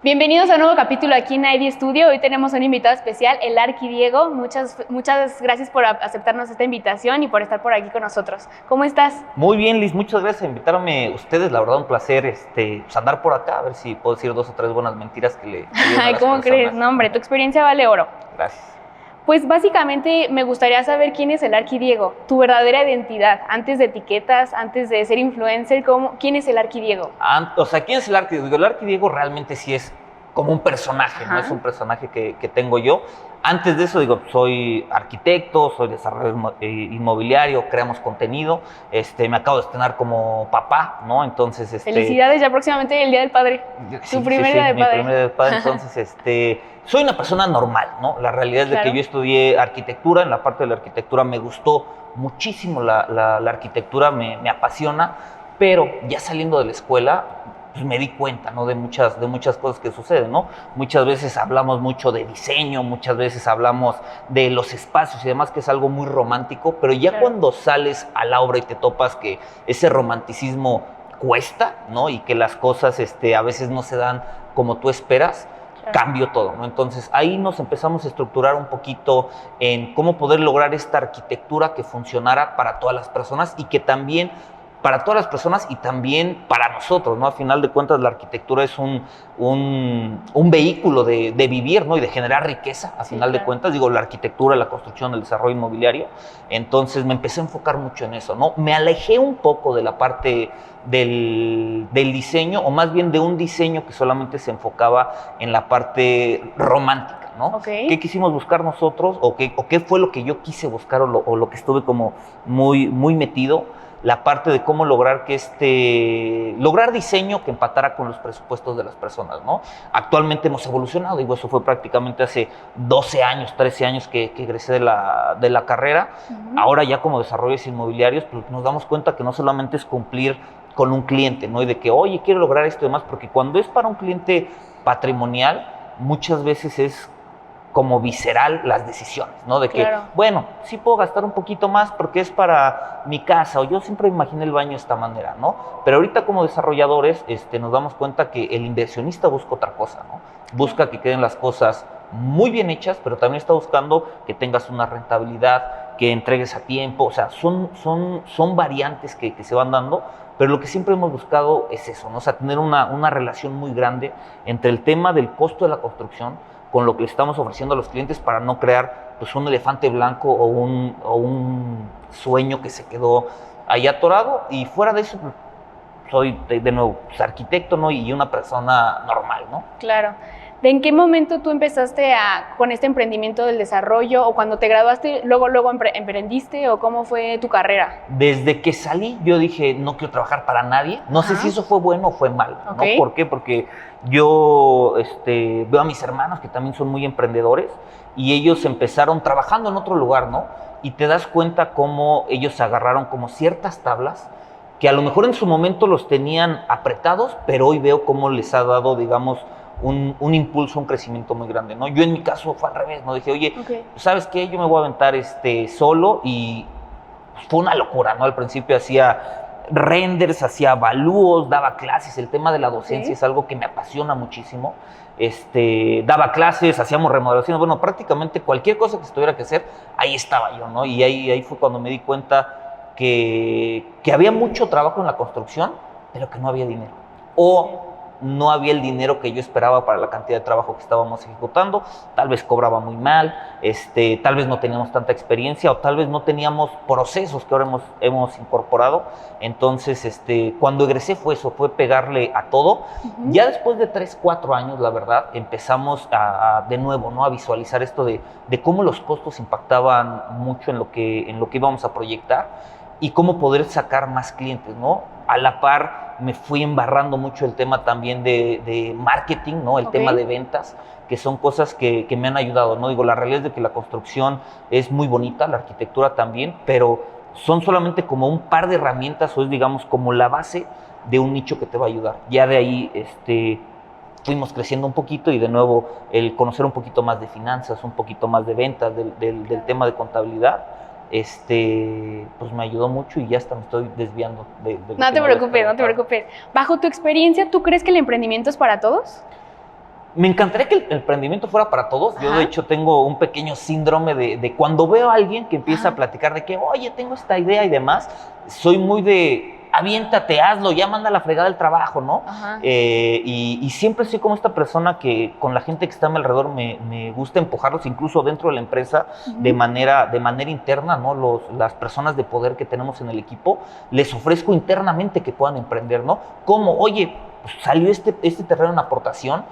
Bienvenidos a un nuevo capítulo aquí en ID Studio. Hoy tenemos un invitado especial, el Arqui Diego. Muchas gracias por aceptarnos esta invitación y por estar por aquí con nosotros. ¿Cómo estás? Muy bien, Liz, muchas gracias por invitarme ustedes. La verdad, un placer pues andar por acá, a ver si puedo decir 2 o 3 buenas mentiras que le ayuden a las ¿Cómo personas. crees? No, hombre, tu experiencia vale oro. Gracias. Pues básicamente me gustaría saber quién es el Arqui Diego, tu verdadera identidad, antes de etiquetas, antes de ser influencer, ¿quién es el Arqui Diego? ¿Quién es el Arqui Diego? El Arqui Diego realmente sí es como un personaje, Ajá. ¿no? Es un personaje que tengo yo. Antes de eso, soy arquitecto, soy desarrollador inmobiliario, creamos contenido, me acabo de estrenar como papá, ¿no? Entonces, Felicidades, ya próximamente el Día del Padre. Tu primer día de mi padre. primer día de padre. Entonces, soy una persona normal, ¿no? La realidad es de Claro. que yo estudié arquitectura, en la parte de la arquitectura me gustó muchísimo la arquitectura, me apasiona, pero ya saliendo de la escuela, pues me di cuenta, ¿no? de muchas cosas que suceden, ¿no? Muchas veces hablamos mucho de diseño, muchas veces hablamos de los espacios y demás, que es algo muy romántico, pero ya Claro. cuando sales a la obra y te topas que ese romanticismo cuesta, ¿no? Y que las cosas a veces no se dan como tú esperas, Claro. cambió todo, ¿no? Entonces ahí nos empezamos a estructurar un poquito en cómo poder lograr esta arquitectura que funcionara para todas las personas y que también para todas las personas y también para nosotros, ¿no? A final de cuentas, la arquitectura es un vehículo de vivir, ¿no? Y de generar riqueza, a final de cuentas. La arquitectura, la construcción, el desarrollo inmobiliario. Entonces, me empecé a enfocar mucho en eso, ¿no? Me alejé un poco de la parte del diseño, o más bien de un diseño que solamente se enfocaba en la parte romántica, ¿no? Okay. ¿Qué quisimos buscar nosotros? ¿O qué fue lo que yo quise buscar o lo que estuve como muy metido? La parte de cómo lograr lograr diseño que empatara con los presupuestos de las personas, ¿no? Actualmente hemos evolucionado, eso fue prácticamente hace 12 años, 13 años que egresé de la carrera. Uh-huh. Ahora ya como desarrolladores inmobiliarios, pues nos damos cuenta que no solamente es cumplir con un cliente, ¿no? Y de que, oye, quiero lograr esto y demás, porque cuando es para un cliente patrimonial, muchas veces es como visceral las decisiones, ¿no? De que, claro, bueno, sí puedo gastar un poquito más porque es para mi casa, o yo siempre imaginé el baño de esta manera, ¿no? Pero ahorita como desarrolladores nos damos cuenta que el inversionista busca otra cosa, ¿no? Busca que queden las cosas muy bien hechas, pero también está buscando que tengas una rentabilidad, que entregues a tiempo, o sea, son variantes que se van dando, pero lo que siempre hemos buscado es eso, ¿no? O sea, tener una relación muy grande entre el tema del costo de la construcción con lo que le estamos ofreciendo a los clientes para no crear pues un elefante blanco o un sueño que se quedó ahí atorado. Y fuera de eso, soy de nuevo pues, arquitecto, ¿no? Y una persona normal, ¿no? Claro. ¿De en qué momento tú empezaste con este emprendimiento del desarrollo, o cuando te graduaste, luego emprendiste, o cómo fue tu carrera? Desde que salí yo dije, no quiero trabajar para nadie. No sé si eso fue bueno o fue malo, Okay. ¿no? ¿Por qué? Porque yo veo a mis hermanos que también son muy emprendedores y ellos empezaron trabajando en otro lugar, ¿no? Y te das cuenta cómo ellos agarraron como ciertas tablas que a lo mejor en su momento los tenían apretados, pero hoy veo cómo les ha dado, digamos, un impulso, un crecimiento muy grande, ¿no? Yo en mi caso fue al revés, ¿no? Dije, oye, Okay. ¿sabes qué? Yo me voy a aventar solo y fue una locura, ¿no? Al principio hacía renders, hacía avalúos, daba clases. El tema de la docencia es algo que me apasiona muchísimo. Daba clases, hacíamos remodelaciones, bueno, prácticamente cualquier cosa que se tuviera que hacer, ahí estaba yo, ¿no? Y ahí fue cuando me di cuenta que había mucho trabajo en la construcción, pero que no había dinero. O no había el dinero que yo esperaba para la cantidad de trabajo que estábamos ejecutando. Tal vez cobraba muy mal, tal vez no teníamos tanta experiencia, o tal vez no teníamos procesos que ahora hemos incorporado. Entonces, cuando egresé fue eso, fue pegarle a todo. Uh-huh. Ya después de 3, 4 años, la verdad, empezamos de nuevo, ¿no? A visualizar esto de cómo los costos impactaban mucho en lo que íbamos a proyectar y cómo poder sacar más clientes, ¿no? A la par me fui embarrando mucho el tema también de marketing, ¿no? El tema de ventas, que son cosas que me han ayudado, ¿no? La realidad es de que la construcción es muy bonita, la arquitectura también, pero son solamente como un par de herramientas, o es, digamos, como la base de un nicho que te va a ayudar. Ya de ahí, fuimos creciendo un poquito y de nuevo el conocer un poquito más de finanzas, un poquito más de ventas, del tema de contabilidad, pues me ayudó mucho y ya hasta me estoy desviando No te preocupes. Bajo tu experiencia, ¿tú crees que el emprendimiento es para todos? Me encantaría que el emprendimiento fuera para todos. Yo, Ajá. de hecho, tengo un pequeño síndrome de cuando veo a alguien que empieza Ajá. a platicar de que, oye, tengo esta idea y demás, soy muy de, aviéntate, hazlo, ya manda la fregada el trabajo, ¿no? Ajá. Y siempre soy como esta persona que con la gente que está a mi alrededor me gusta empujarlos, incluso dentro de la empresa, de manera interna, ¿no? Las personas de poder que tenemos en el equipo, les ofrezco internamente que puedan emprender, ¿no? Como, oye, pues salió este terreno en aportación.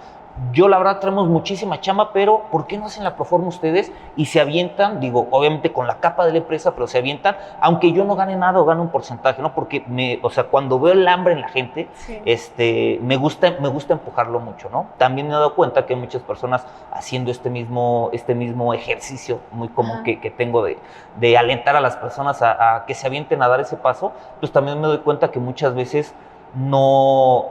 Yo, la verdad, traemos muchísima chamba, pero ¿por qué no hacen la proforma ustedes y se avientan? Digo, obviamente con la capa de la empresa, pero se avientan, aunque yo no gane nada o gane un porcentaje, ¿no? Porque, o sea, cuando veo el hambre en la gente, Sí. me gusta empujarlo mucho, ¿no? También me he dado cuenta que hay muchas personas haciendo este mismo ejercicio muy común Ajá. que tengo de alentar a las personas a que se avienten a dar ese paso. Pues también me doy cuenta que muchas veces no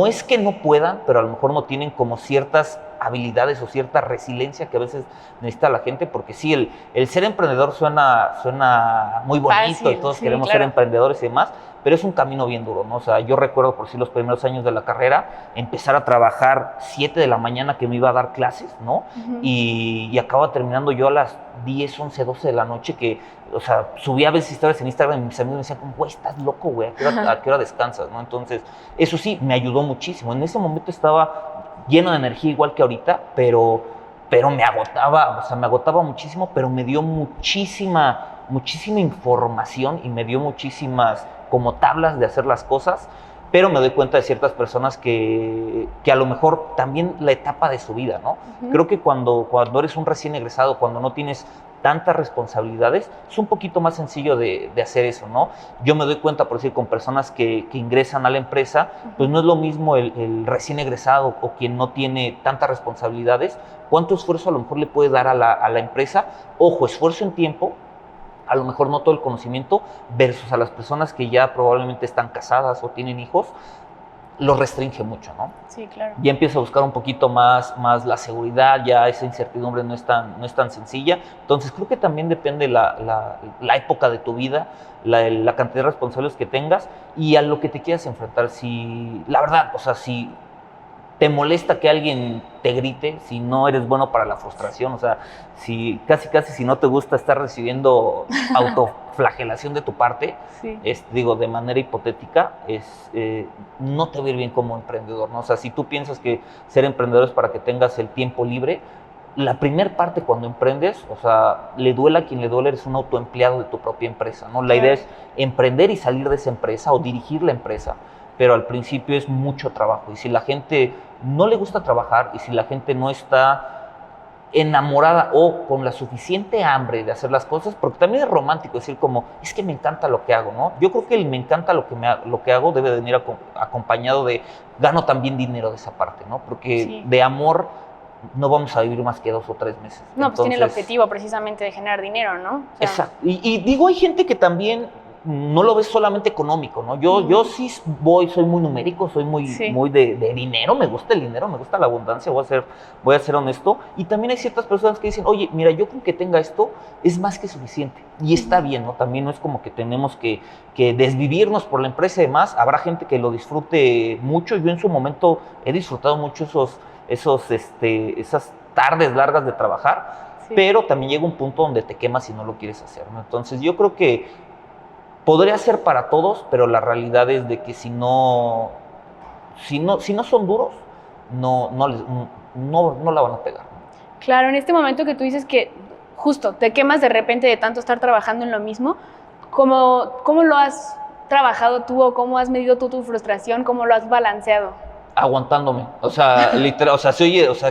es que no puedan, pero a lo mejor no tienen como ciertas habilidades o cierta resiliencia que a veces necesita la gente, porque sí, el ser emprendedor suena muy bonito Fácil, y todos sí, queremos claro. ser emprendedores y demás, pero es un camino bien duro, ¿no? O sea, yo recuerdo por sí los primeros años de la carrera, empezar a trabajar 7 de la mañana que me iba a dar clases, ¿no? Ujú. Y acababa terminando yo a las 10, 11, 12 de la noche que, o sea, subía a veces historias en Instagram y mis amigos me decían como, güey, estás loco, güey, ¿a qué hora descansas, no? Entonces, eso sí, me ayudó muchísimo. En ese momento estaba lleno de energía igual que ahorita, pero me agotaba muchísimo, pero me dio muchísima información y me dio muchísimas como tablas de hacer las cosas, pero me doy cuenta de ciertas personas que a lo mejor también la etapa de su vida, ¿no? Ujú. Creo que cuando eres un recién egresado, cuando no tienes tantas responsabilidades, es un poquito más sencillo de hacer eso, ¿no? Yo me doy cuenta, por decir, con personas que ingresan a la empresa, pues no es lo mismo el recién egresado o quien no tiene tantas responsabilidades, cuánto esfuerzo a lo mejor le puede dar a la empresa. Ojo, esfuerzo en tiempo, a lo mejor no todo el conocimiento, versus a las personas que ya probablemente están casadas o tienen hijos, los restringe mucho, ¿no? Sí, claro. Ya empieza a buscar un poquito más la seguridad, ya esa incertidumbre no es tan sencilla. Entonces creo que también depende la época de tu vida, la cantidad de responsabilidades que tengas y a lo que te quieras enfrentar. Si, la verdad, o sea, si te molesta que alguien te grite, si no eres bueno para la frustración, o sea, si casi si no te gusta estar recibiendo autoflagelación de tu parte, Sí. digo, de manera hipotética, no te va a ir bien como emprendedor, ¿no? O sea, si tú piensas que ser emprendedor es para que tengas el tiempo libre, la primer parte cuando emprendes, o sea, le duela a quien le duele, eres un autoempleado de tu propia empresa, ¿no? La idea es emprender y salir de esa empresa o dirigir la empresa, pero al principio es mucho trabajo. Y si la gente no le gusta trabajar y si la gente no está enamorada o con la suficiente hambre de hacer las cosas, porque también es romántico decir como, es que me encanta lo que hago, ¿no? Yo creo que el me encanta lo que hago debe de venir acompañado de gano también dinero de esa parte, ¿no? Porque Sí. de amor no vamos a vivir más que 2 o 3 meses. No, pues tiene el Entonces, objetivo precisamente de generar dinero, ¿no? O sea, exacto. Y digo, hay gente que también no lo ve solamente económico, ¿no? Yo sí soy muy numérico, soy muy, Sí. muy de dinero, me gusta el dinero, me gusta la abundancia, voy a ser honesto. Y también hay ciertas personas que dicen, oye, mira, yo con que tenga esto es más que suficiente. Y está bien, ¿no? También no es como que tenemos que desvivirnos por la empresa y demás. Habrá gente que lo disfrute mucho. Yo en su momento he disfrutado mucho esas tardes largas de trabajar. sí. Pero también llega un punto donde te quemas y no lo quieres hacer, ¿no? Entonces yo creo que podría ser para todos, pero la realidad es de que si no son duros, no la van a pegar. Claro, en este momento que tú dices que justo te quemas de repente de tanto estar trabajando en lo mismo, ¿cómo lo has trabajado tú o cómo has medido tú tu frustración? ¿Cómo lo has balanceado? Aguantándome, o sea, literal, o sea,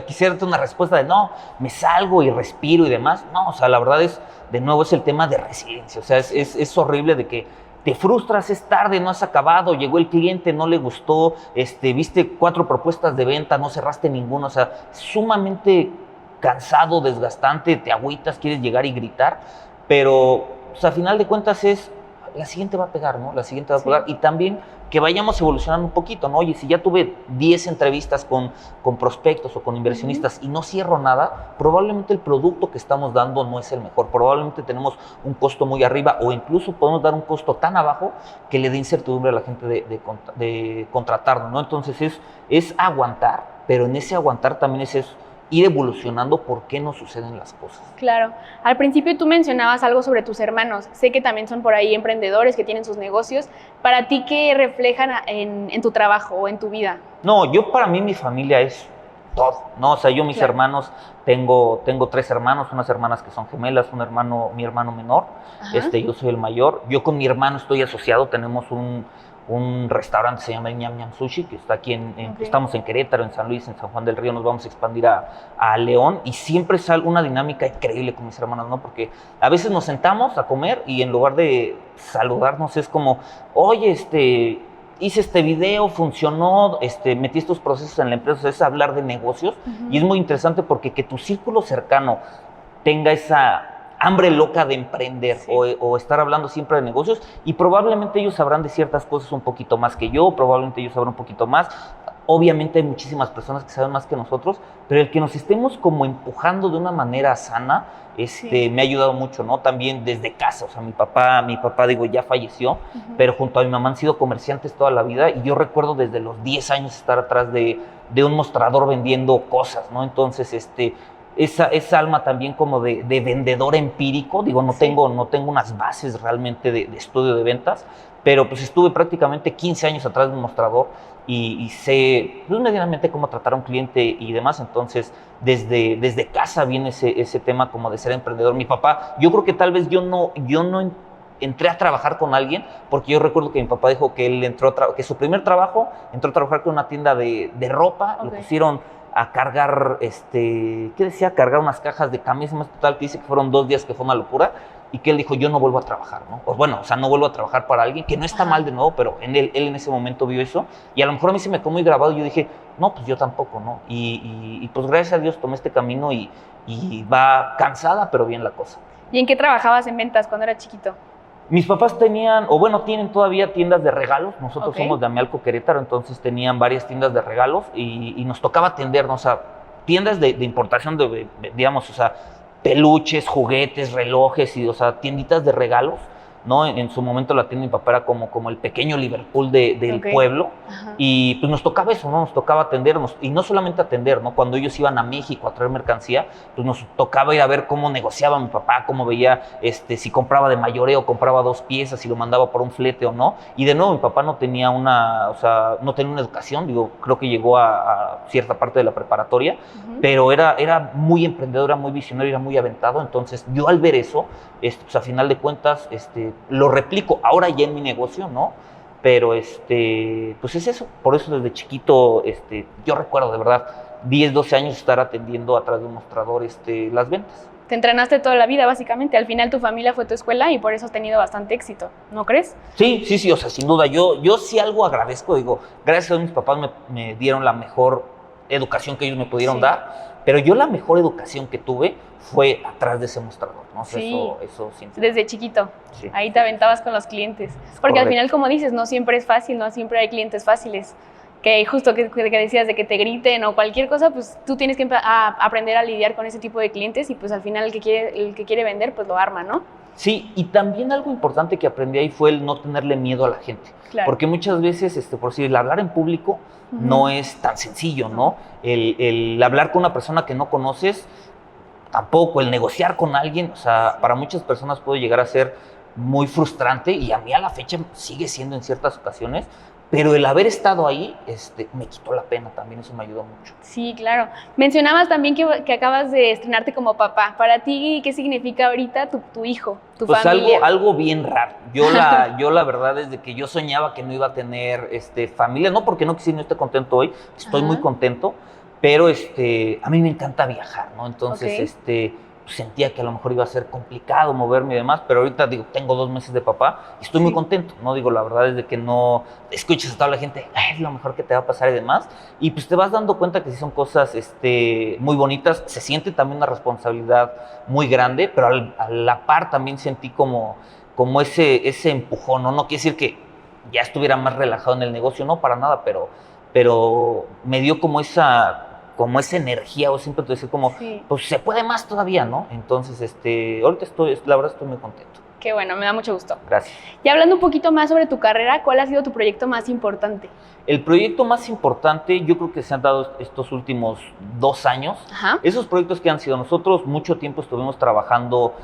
quisiera darte una respuesta de no, me salgo y respiro y demás. No, o sea, la verdad es, de nuevo, es el tema de resiliencia. O sea, es horrible de que te frustras, es tarde, no has acabado, llegó el cliente, no le gustó, viste 4 propuestas de venta, no cerraste ninguna. O sea, sumamente cansado, desgastante, te agüitas, quieres llegar y gritar, pero pues, a final de cuentas la siguiente va a pegar, ¿no? La siguiente va a pegar. Y también que vayamos evolucionando un poquito, ¿no? Oye, si ya tuve 10 entrevistas con prospectos o con inversionistas y no cierro nada, probablemente el producto que estamos dando no es el mejor. Probablemente tenemos un costo muy arriba o incluso podemos dar un costo tan abajo que le dé incertidumbre a la gente de contratarnos, ¿no? Entonces es aguantar pero en ese aguantar también es eso, ir evolucionando por qué no suceden las cosas. Claro. Al principio tú mencionabas algo sobre tus hermanos. Sé que también son por ahí emprendedores que tienen sus negocios. ¿Para ti qué reflejan en tu trabajo o en tu vida? No, para mí mi familia es todo, ¿no? O sea, yo mis hermanos, tengo 3 hermanos, unas hermanas que son gemelas, mi hermano menor, yo soy el mayor. Yo con mi hermano estoy asociado, tenemos un restaurante, se llama el Ñam Ñam Sushi, que está aquí, estamos en Querétaro, en San Luis, en San Juan del Río, nos vamos a expandir a León, y siempre es una dinámica increíble con mis hermanos, ¿no? Porque a veces nos sentamos a comer y en lugar de saludarnos es como, oye, hice este video, funcionó, metí estos procesos en la empresa, es hablar de negocios, y es muy interesante porque que tu círculo cercano tenga esa hambre loca de emprender, o estar hablando siempre de negocios, y probablemente ellos sabrán de ciertas cosas un poquito más que yo, probablemente ellos sabrán un poquito más. Obviamente hay muchísimas personas que saben más que nosotros, pero el que nos estemos como empujando de una manera sana, me ha ayudado mucho, ¿no? También desde casa, o sea, mi papá digo, ya falleció, pero junto a mi mamá han sido comerciantes toda la vida, y yo recuerdo desde los 10 años estar atrás de un mostrador vendiendo cosas, ¿no? Entonces, esa alma también como de vendedor empírico, digo, no tengo unas bases realmente de estudio de ventas, pero pues estuve prácticamente 15 años atrás de un mostrador y sé pues, medianamente cómo tratar a un cliente y demás. Entonces desde casa viene ese tema como de ser emprendedor. Mi papá, yo creo que tal vez yo no entré a trabajar con alguien, porque yo recuerdo que mi papá dijo que él que su primer trabajo entró a trabajar con una tienda de ropa, lo pusieron a cargar, ¿qué decía? Cargar unas cajas de camisas, total, que dice que fueron 2 días que fue una locura, y que él dijo, yo no vuelvo a trabajar, ¿no? Pues bueno, o sea, no vuelvo a trabajar para alguien, que no está mal de nuevo, pero él en ese momento vio eso, y a lo mejor a mí se me quedó muy grabado, y yo dije, no, pues yo tampoco, ¿no? Y pues gracias a Dios tomé este camino, y va cansada, pero bien la cosa. ¿Y en qué trabajabas en ventas cuando eras chiquito? Mis papás tienen todavía tiendas de regalos. Nosotros somos de Amialco, Querétaro, entonces tenían varias tiendas de regalos y nos tocaba atendernos, o sea, tiendas de importación digamos, o sea, peluches, juguetes, relojes, o sea, tienditas de regalos, ¿no? En su momento la tienda de mi papá era como el pequeño Liverpool del pueblo. Y pues nos tocaba eso, ¿no? Nos tocaba atendernos, y no solamente atender, ¿no? Cuando ellos iban a México a traer mercancía, pues nos tocaba ir a ver cómo negociaba mi papá, cómo veía si compraba de mayoreo, compraba 2 piezas, si lo mandaba por un flete o no. Y de nuevo mi papá no tenía una educación, digo, creo que llegó a cierta parte de la preparatoria, pero era muy emprendedor, era muy visionario, era muy aventado. Entonces yo al ver eso, pues a final de cuentas, lo replico ahora ya en mi negocio, ¿no? Pero pues es eso. Por eso desde chiquito, yo recuerdo de verdad 10, 12 años estar atendiendo atrás de un mostrador las ventas. Te entrenaste toda la vida, básicamente. Al final tu familia fue tu escuela y por eso has tenido bastante éxito, ¿no crees? Sí, o sea, sin duda. Yo sí algo agradezco, digo, gracias a Dios mis papás me dieron la mejor educación que ellos me pudieron dar, pero yo la mejor educación que tuve fue atrás de ese mostrador, ¿no? Eso siempre. Desde chiquito, ahí te aventabas con los clientes. Porque al final, como dices, no siempre es fácil, no siempre hay clientes fáciles. Que justo que decías de que te griten o cualquier cosa, pues tú tienes que aprender a lidiar con ese tipo de clientes, y pues al final el que quiere vender, pues lo arma, ¿no? Sí, y también algo importante que aprendí ahí fue el no tenerle miedo a la gente. Claro. Porque muchas veces, por decir, el hablar en público no es tan sencillo, ¿no? El hablar con una persona que no conoces, tampoco. El negociar con alguien, o sea, para muchas personas puede llegar a ser muy frustrante, y a mí a la fecha sigue siendo en ciertas ocasiones, pero el haber estado ahí me quitó la pena también, eso me ayudó mucho. Sí, claro. Mencionabas también que acabas de estrenarte como papá. Para ti, ¿qué significa ahorita tu hijo, tu familia? Algo bien raro. Yo la verdad es de que yo soñaba que no iba a tener familia, no porque no esté contento hoy, estoy muy contento, pero a mí me encanta viajar, ¿no? Entonces, sentía que a lo mejor iba a ser complicado moverme y demás, pero ahorita digo, tengo 2 meses de papá y estoy muy contento, ¿no? Digo, la verdad es de que no escuchas a toda la gente, es lo mejor que te va a pasar y demás, y pues te vas dando cuenta que sí son cosas muy bonitas. Se siente también una responsabilidad muy grande, pero a la par también sentí como ese empujón, ¿no? No quiere decir que ya estuviera más relajado en el negocio, no, para nada, pero me dio como esa energía, o siempre decir como, pues se puede más todavía, ¿no? Entonces, ahorita la verdad estoy muy contento. Qué bueno, me da mucho gusto. Gracias. Y hablando un poquito más sobre tu carrera, ¿cuál ha sido tu proyecto más importante? El proyecto más importante, yo creo que se han dado estos últimos 2 años. Ajá. Esos proyectos que han sido, nosotros mucho tiempo estuvimos trabajando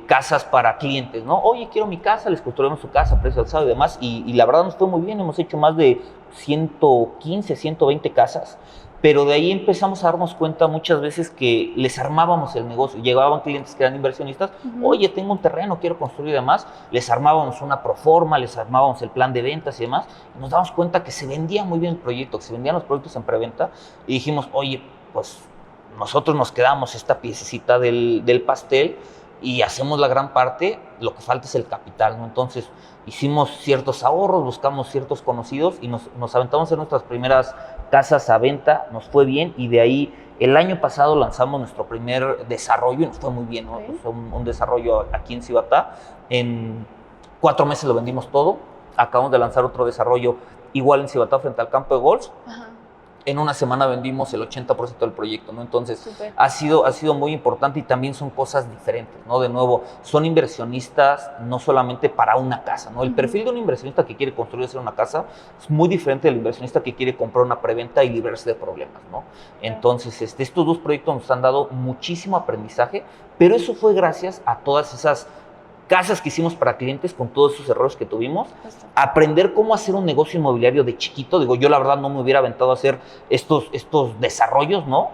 casas para clientes, ¿no? Oye, quiero mi casa, les construimos su casa, precio alzado y demás. Y la verdad nos fue muy bien, hemos hecho más de 115, 120 casas. Pero de ahí empezamos a darnos cuenta muchas veces que les armábamos el negocio. Llegaban clientes que eran inversionistas, oye, tengo un terreno, quiero construir y demás. Les armábamos una proforma, les armábamos el plan de ventas y demás. Y nos damos cuenta que se vendía muy bien el proyecto, que se vendían los productos en preventa. Y dijimos, oye, pues nosotros nos quedamos esta piececita del pastel y hacemos la gran parte, lo que falta es el capital, ¿no? Entonces hicimos ciertos ahorros, buscamos ciertos conocidos y nos aventamos en nuestras primeras casas a venta, nos fue bien y de ahí el año pasado lanzamos nuestro primer desarrollo y nos fue muy bien, ¿no? Okay. Fue un desarrollo aquí en Cibatá. En 4 meses lo vendimos todo. Acabamos de lanzar otro desarrollo igual en Cibatá frente al campo de golf. Ajá. En una semana vendimos el 80% del proyecto, ¿no? Entonces, Súper. ha sido muy importante y también son cosas diferentes, ¿no? De nuevo, son inversionistas no solamente para una casa, ¿no? El perfil de un inversionista que quiere construir una casa es muy diferente del inversionista que quiere comprar una preventa y librarse de problemas, ¿no? Entonces, estos 2 proyectos nos han dado muchísimo aprendizaje, pero eso fue gracias a todas esas casas que hicimos para clientes con todos esos errores que tuvimos, aprender cómo hacer un negocio inmobiliario de chiquito. Digo, yo la verdad no me hubiera aventado a hacer estos desarrollos, ¿no?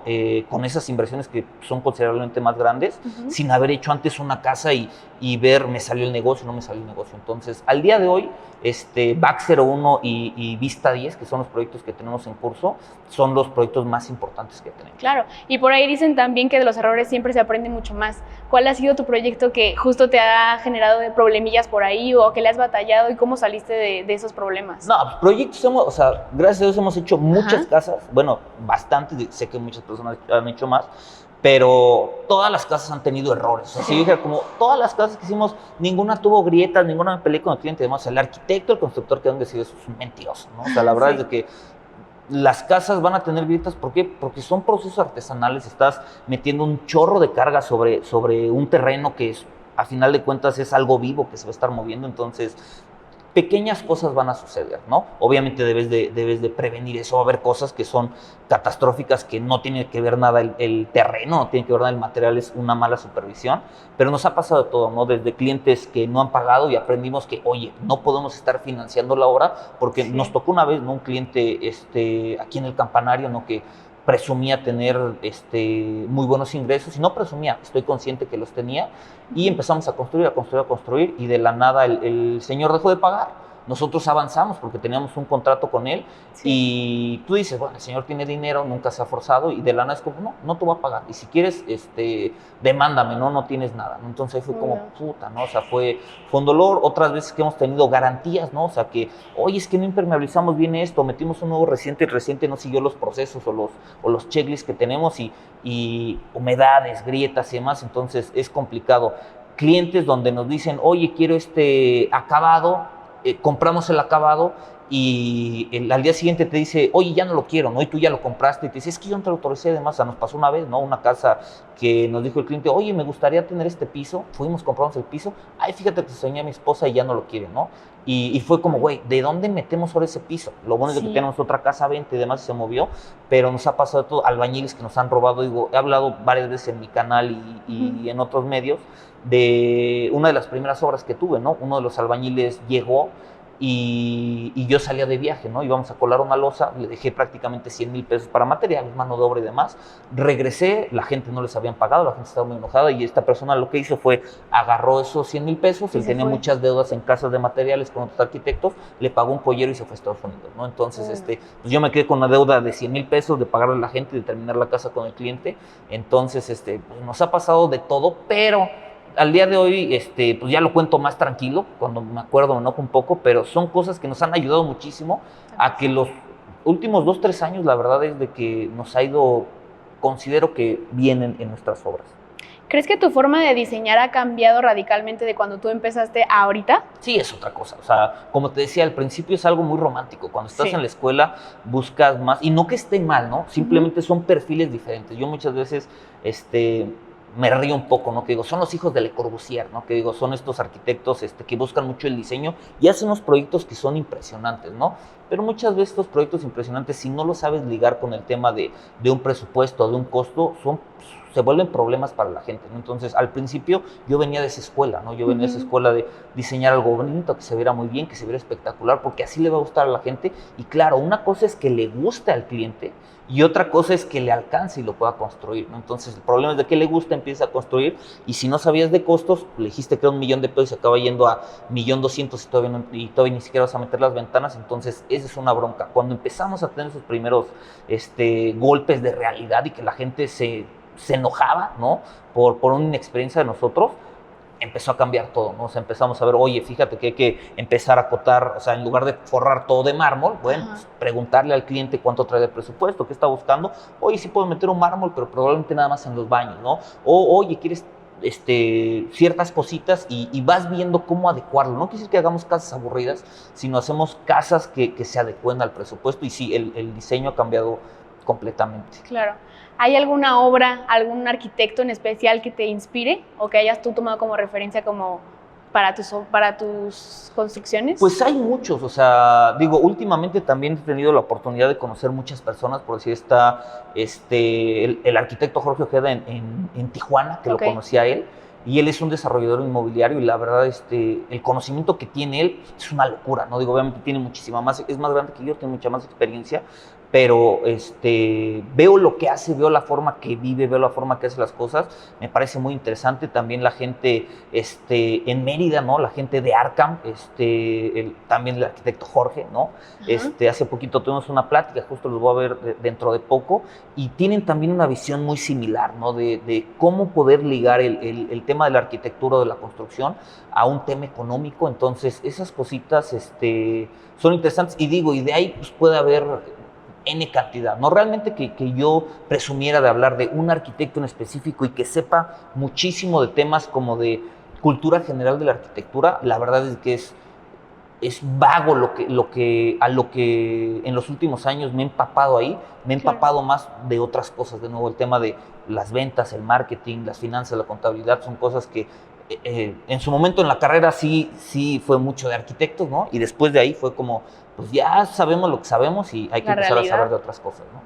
Con esas inversiones que son considerablemente más grandes, sin haber hecho antes una casa y ver, me salió el negocio, no me salió el negocio. Entonces, al día de hoy, Back 01 y Vista 10, que son los proyectos que tenemos en curso, son los proyectos más importantes que tenemos. Claro, y por ahí dicen también que de los errores siempre se aprende mucho más. ¿Cuál ha sido tu proyecto que justo te ha generado de problemillas por ahí o que le has batallado y cómo saliste de esos problemas? No, proyectos o sea, gracias a Dios hemos hecho muchas casas, bueno, bastantes, sé que muchas personas han hecho más, pero todas las casas han tenido errores. O sea, si yo dijera, como todas las casas que hicimos, ninguna tuvo grietas, ninguna me peleé con el cliente y demás. El arquitecto, el constructor que han decidido eso es un mentiroso, ¿no? O sea, la verdad es de que las casas van a tener grietas, ¿por qué? Porque son procesos artesanales, estás metiendo un chorro de carga sobre un terreno que es, a final de cuentas, es algo vivo que se va a estar moviendo. Entonces, pequeñas cosas van a suceder, ¿no? Obviamente debes de prevenir eso. Va a haber cosas que son catastróficas, que no tiene que ver nada el terreno, no tiene que ver nada el material, es una mala supervisión, pero nos ha pasado de todo, ¿no? Desde clientes que no han pagado y aprendimos que, oye, no podemos estar financiando la obra, porque nos tocó una vez, ¿no? Un cliente aquí en el Campanario, ¿no? Que presumía tener muy buenos ingresos, y no presumía, estoy consciente que los tenía, y empezamos a construir, y de la nada el señor dejó de pagar. Nosotros avanzamos porque teníamos un contrato con él, y tú dices, bueno, el señor tiene dinero, nunca se ha forzado, y de la nada es como, no te voy a pagar, y si quieres, demándame, no tienes nada, ¿no? Entonces ahí fue como, puta, ¿no? O sea, fue un dolor. Otras veces que hemos tenido garantías, ¿no? O sea, que, oye, es que no impermeabilizamos bien esto, metimos un nuevo reciente, el reciente no siguió los procesos o los checklists que tenemos, y humedades, grietas y demás, entonces es complicado. Clientes donde nos dicen, oye, quiero acabado, compramos el acabado, y al día siguiente te dice, oye, ya no lo quiero, ¿no? Y tú ya lo compraste, y te dice, es que yo no te lo autoricé. Además, o sea, nos pasó una vez, ¿no? Una casa que nos dijo el cliente, oye, me gustaría tener este piso. Fuimos, compramos el piso. Ay, fíjate que se soñé a mi esposa y ya no lo quiere, ¿no? Y fue como, güey, ¿de dónde metemos ahora ese piso? Lo bueno es que tenemos otra casa a venta y demás, y se movió, pero nos ha pasado todo. Albañiles que nos han robado. Digo, he hablado varias veces en mi canal y en otros medios de una de las primeras obras que tuve, ¿no? Uno de los albañiles llegó, y yo salía de viaje, ¿no? Íbamos a colar una losa, le dejé prácticamente 100,000 pesos para materiales, mano de obra y demás. Regresé, la gente no les habían pagado, la gente estaba muy enojada, y esta persona lo que hizo fue, agarró esos 100,000 pesos, él tenía muchas deudas en casas de materiales con otros arquitectos, le pagó un pollero y se fue a Estados Unidos, ¿no? Entonces, pues yo me quedé con una deuda de 100,000 pesos de pagarle a la gente y de terminar la casa con el cliente. Entonces, pues nos ha pasado de todo, pero al día de hoy, pues ya lo cuento más tranquilo. Cuando me acuerdo me enojo un poco, pero son cosas que nos han ayudado muchísimo a que los últimos 2-3 años, la verdad es de que nos ha ido, considero que vienen en nuestras obras. ¿Crees que tu forma de diseñar ha cambiado radicalmente de cuando tú empezaste a ahorita? Sí, es otra cosa. O sea, como te decía, al principio es algo muy romántico. Cuando estás en la escuela buscas más, y no que esté mal, ¿no? Simplemente son perfiles diferentes. Yo muchas veces, me río un poco, ¿no? Que digo, son los hijos de Le Corbusier, ¿no? Que digo, son estos arquitectos que buscan mucho el diseño y hacen unos proyectos que son impresionantes, ¿no? Pero muchas veces estos proyectos impresionantes, si no lo sabes ligar con el tema de un presupuesto, de un costo, se vuelven problemas para la gente, ¿no? Entonces, al principio yo venía de esa escuela, ¿no? Yo venía de esa escuela de diseñar algo bonito, que se viera muy bien, que se viera espectacular, porque así le va a gustar a la gente. Y claro, una cosa es que le guste al cliente y otra cosa es que le alcance y lo pueda construir, ¿no? Entonces, el problema es de que le gusta, empieza a construir, y si no sabías de costos, le dijiste que era $1,000,000 y se acaba yendo a 1,200,000 y todavía ni siquiera vas a meter las ventanas. Entonces, esa es una bronca. Cuando empezamos a tener esos primeros golpes de realidad y que la gente se enojaba, ¿no? Por una inexperiencia de nosotros, empezó a cambiar todo, ¿no? O sea, empezamos a ver, oye, fíjate que hay que empezar a acotar, o sea, en lugar de forrar todo de mármol, bueno, pues, preguntarle al cliente cuánto trae de presupuesto, qué está buscando. Oye, sí puedo meter un mármol, pero probablemente nada más en los baños, ¿no? O, oye, ¿quieres ciertas cositas? Y vas viendo cómo adecuarlo. No quiere decir que hagamos casas aburridas, sino hacemos casas que se adecúen al presupuesto. Y sí, el diseño ha cambiado completamente. Claro. ¿Hay alguna obra, algún arquitecto en especial que te inspire o que hayas tú tomado como referencia como para tus construcciones? Pues hay muchos, o sea, digo, últimamente también he tenido la oportunidad de conocer muchas personas. Por decir, está el arquitecto Jorge Ojeda en Tijuana, que lo conocía a él, y él es un desarrollador inmobiliario, y la verdad, el conocimiento que tiene él es una locura, ¿no? Digo, obviamente tiene muchísima más, es más grande que yo, tiene mucha más experiencia, pero veo lo que hace, veo la forma que vive, veo la forma que hace las cosas, me parece muy interesante. También la gente en Mérida, ¿no? La gente de Arkham, también el arquitecto Jorge, ¿no? Hace poquito tuvimos una plática, justo los voy a ver dentro de poco, y tienen también una visión muy similar, ¿no? De cómo poder ligar el tema de la arquitectura o de la construcción a un tema económico. Entonces, esas cositas son interesantes, y digo, y de ahí pues puede haber N cantidad, no realmente que yo presumiera de hablar de un arquitecto en específico y que sepa muchísimo de temas como de cultura general de la arquitectura. La verdad es que es vago a lo que en los últimos años me he empapado ahí, me he empapado más de otras cosas. De nuevo, el tema de las ventas, el marketing, las finanzas, la contabilidad, son cosas que en su momento en la carrera sí fue mucho de arquitectos, ¿no? Y después de ahí fue como, pues ya sabemos lo que sabemos y hay que empezar a saber de otras cosas, ¿no?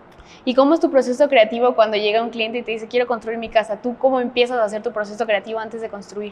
¿Y cómo es tu proceso creativo cuando llega un cliente y te dice, quiero construir mi casa? ¿Tú cómo empiezas a hacer tu proceso creativo antes de construir?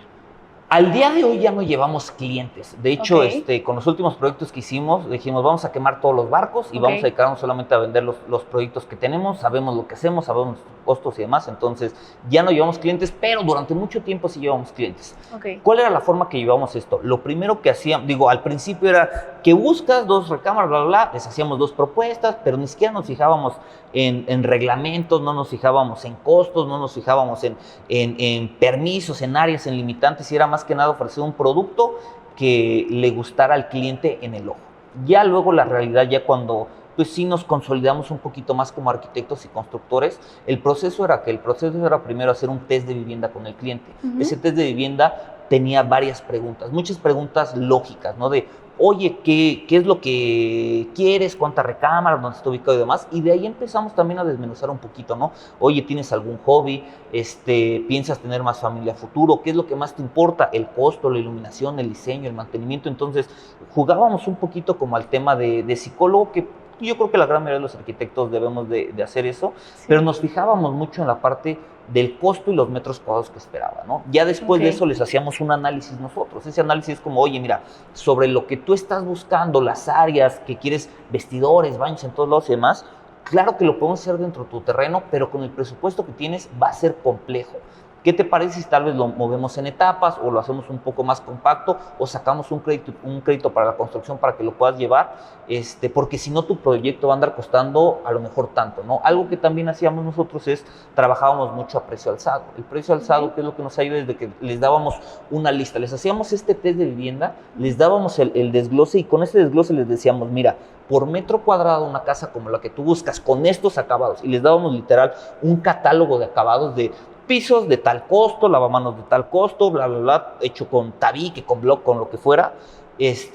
Al día de hoy ya no llevamos clientes. De hecho, con los últimos proyectos que hicimos, dijimos, vamos a quemar todos los barcos y vamos a dedicarnos solamente a vender los proyectos que tenemos. Sabemos lo que hacemos, sabemos los costos y demás. Entonces, ya no llevamos clientes, pero durante mucho tiempo sí llevamos clientes. ¿Cuál era la forma que llevábamos esto? Lo primero que hacíamos, digo, al principio era que buscas 2 recámaras, bla, bla, bla. Les hacíamos 2 propuestas, pero ni siquiera nos fijábamos en reglamentos, no nos fijábamos en costos, no nos fijábamos en permisos, en áreas, en limitantes, y era más que nada ofrecer un producto que le gustara al cliente en el ojo. Ya luego la realidad, ya cuando pues sí nos consolidamos un poquito más como arquitectos y constructores, el proceso era primero hacer un test de vivienda con el cliente. Ese test de vivienda tenía varias preguntas, muchas preguntas lógicas, ¿no? De, oye, ¿qué es lo que quieres? ¿Cuántas recámaras? ¿Dónde está ubicado y demás? Y de ahí empezamos también a desmenuzar un poquito, ¿no? Oye, ¿tienes algún hobby? ¿Piensas tener más familia a futuro? ¿Qué es lo que más te importa? El costo, la iluminación, el diseño, el mantenimiento. Entonces, jugábamos un poquito como al tema de psicólogo, que yo creo que la gran mayoría de los arquitectos debemos de hacer eso, pero nos fijábamos mucho en la parte del costo y los metros cuadrados que esperaba, ¿no? Ya después de eso les hacíamos un análisis nosotros. Ese análisis es como, oye, mira, sobre lo que tú estás buscando, las áreas que quieres, vestidores, baños en todos lados y demás, claro que lo podemos hacer dentro de tu terreno, pero con el presupuesto que tienes va a ser complejo. ¿Qué te parece si tal vez lo movemos en etapas o lo hacemos un poco más compacto o sacamos un crédito para la construcción para que lo puedas llevar? Porque si no, tu proyecto va a andar costando a lo mejor tanto, ¿no? Algo que también hacíamos nosotros es, trabajábamos mucho a precio alzado. El precio alzado, que es lo que nos ayuda, desde que les dábamos una lista, les hacíamos este test de vivienda, les dábamos el desglose, y con ese desglose les decíamos, mira, por metro cuadrado una casa como la que tú buscas, con estos acabados, y les dábamos literal un catálogo de acabados de pisos de tal costo, lavamanos de tal costo, bla, bla, bla, hecho con tabique, con block, con lo que fuera,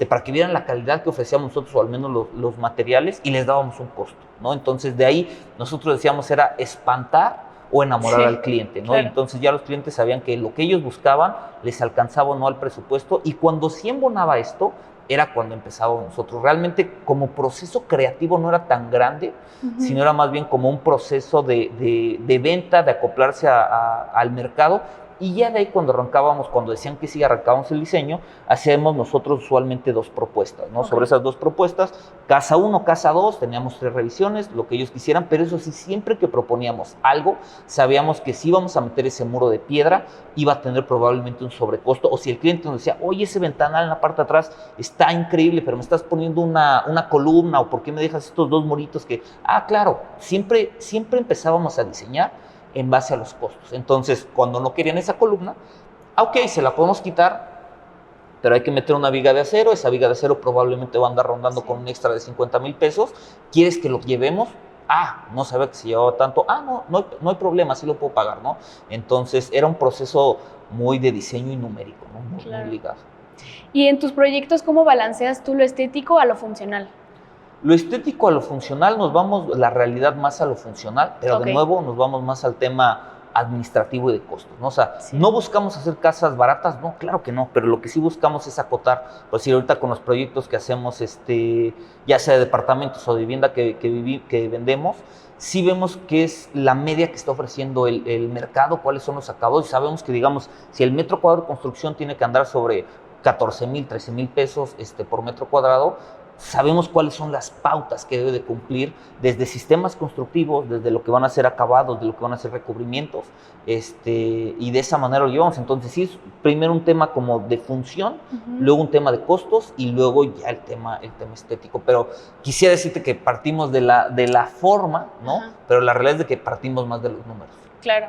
para que vieran la calidad que ofrecíamos nosotros, o al menos los materiales, y les dábamos un costo, ¿no? Entonces, de ahí nosotros decíamos era espantar o enamorar Sí, al cliente, ¿no? claro. Entonces ya los clientes sabían que lo que ellos buscaban les alcanzaba o no al presupuesto, y cuando sí embonaba esto, era cuando empezábamos nosotros. Realmente como proceso creativo no era tan grande, sino era más bien como un proceso de venta, de acoplarse al mercado. Y ya de ahí cuando arrancábamos, cuando decían que sí arrancábamos el diseño, hacíamos nosotros usualmente 2 propuestas, ¿no? Ok. Sobre esas 2 propuestas, casa 1, casa 2, teníamos 3 revisiones, lo que ellos quisieran, pero eso sí, siempre que proponíamos algo, sabíamos que si íbamos a meter ese muro de piedra, iba a tener probablemente un sobrecosto, o si el cliente nos decía, oye, ese ventanal en la parte de atrás está increíble, pero me estás poniendo una columna, o ¿por qué me dejas estos 2 muritos que...? Claro, siempre empezábamos a diseñar en base a los costos. Entonces, cuando no querían esa columna, ok, se la podemos quitar, pero hay que meter una viga de acero. Esa viga de acero probablemente va a andar rondando con un extra de 50,000 pesos. ¿Quieres que lo llevemos? No sabía que se llevaba tanto. No hay problema, sí lo puedo pagar, ¿no? Entonces, era un proceso muy de diseño y numérico, ¿no? Muy ligado. ¿Y en tus proyectos cómo balanceas tú lo estético a lo funcional? Lo estético a lo funcional, nos vamos, la realidad más a lo funcional, pero de nuevo nos vamos más al tema administrativo y de costos, ¿no? O sea, no buscamos hacer casas baratas, no, claro que no, pero lo que sí buscamos es acotar, por decir, ahorita con los proyectos que hacemos, ya sea de departamentos o de vivienda que vendemos, sí vemos qué es la media que está ofreciendo el mercado, cuáles son los acabados, y sabemos que, digamos, si el metro cuadrado de construcción tiene que andar sobre 14,000, 13,000 pesos por metro cuadrado, sabemos cuáles son las pautas que debe de cumplir desde sistemas constructivos, desde lo que van a ser acabados, de lo que van a ser recubrimientos, y de esa manera lo llevamos. Entonces sí es primero un tema como de función, luego un tema de costos y luego ya el tema estético. Pero quisiera decirte que partimos de la forma, ¿no? Pero la realidad es de que partimos más de los números. Claro.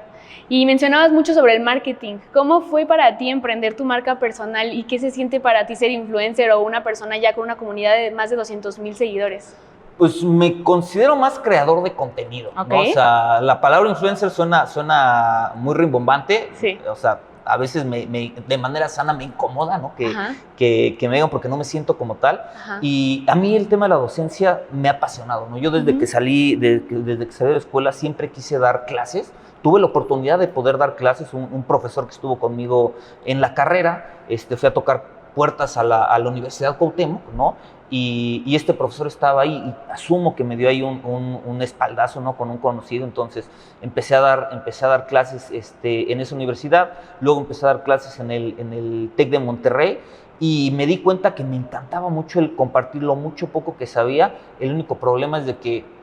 Y mencionabas mucho sobre el marketing. ¿Cómo fue para ti emprender tu marca personal y qué se siente para ti ser influencer o una persona ya con una comunidad de más de 200,000 seguidores? Pues me considero más creador de contenido, ¿no? O sea, la palabra influencer suena muy rimbombante. Sí. O sea, a veces de manera sana me incomoda, ¿no? Que me digan, porque no me siento como tal. Y a mí el tema de la docencia me ha apasionado, ¿no? Yo desde que salí de la escuela siempre quise dar clases. Tuve la oportunidad de poder dar clases, un profesor que estuvo conmigo en la carrera, fui a tocar puertas a la Universidad Cuauhtémoc, ¿no? Y este profesor estaba ahí y asumo que me dio ahí un espaldazo, ¿no? Con un conocido. Entonces empecé a dar clases en esa universidad, luego empecé a dar clases en el TEC de Monterrey, y me di cuenta que me encantaba mucho el compartir lo mucho poco que sabía. El único problema es de que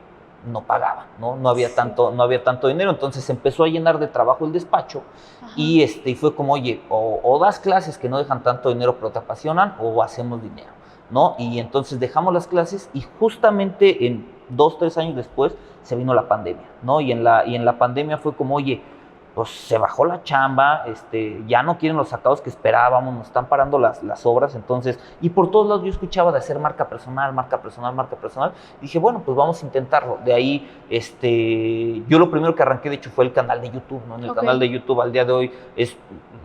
no pagaba, no había tanto dinero. Entonces empezó a llenar de trabajo el despacho. Y fue como, oye, o das clases que no dejan tanto dinero pero te apasionan, o hacemos dinero, ¿no? Y entonces dejamos las clases, y justamente en 2, 3 años después se vino la pandemia, ¿no? Y en la pandemia fue como, oye, pues se bajó la chamba, ya no quieren los sacados que esperábamos, nos están parando las obras. Entonces, y por todos lados yo escuchaba de hacer marca personal. Dije, bueno, pues vamos a intentarlo. De ahí, yo lo primero que arranqué, de hecho, fue el canal de YouTube, ¿no? En el canal de YouTube al día de hoy es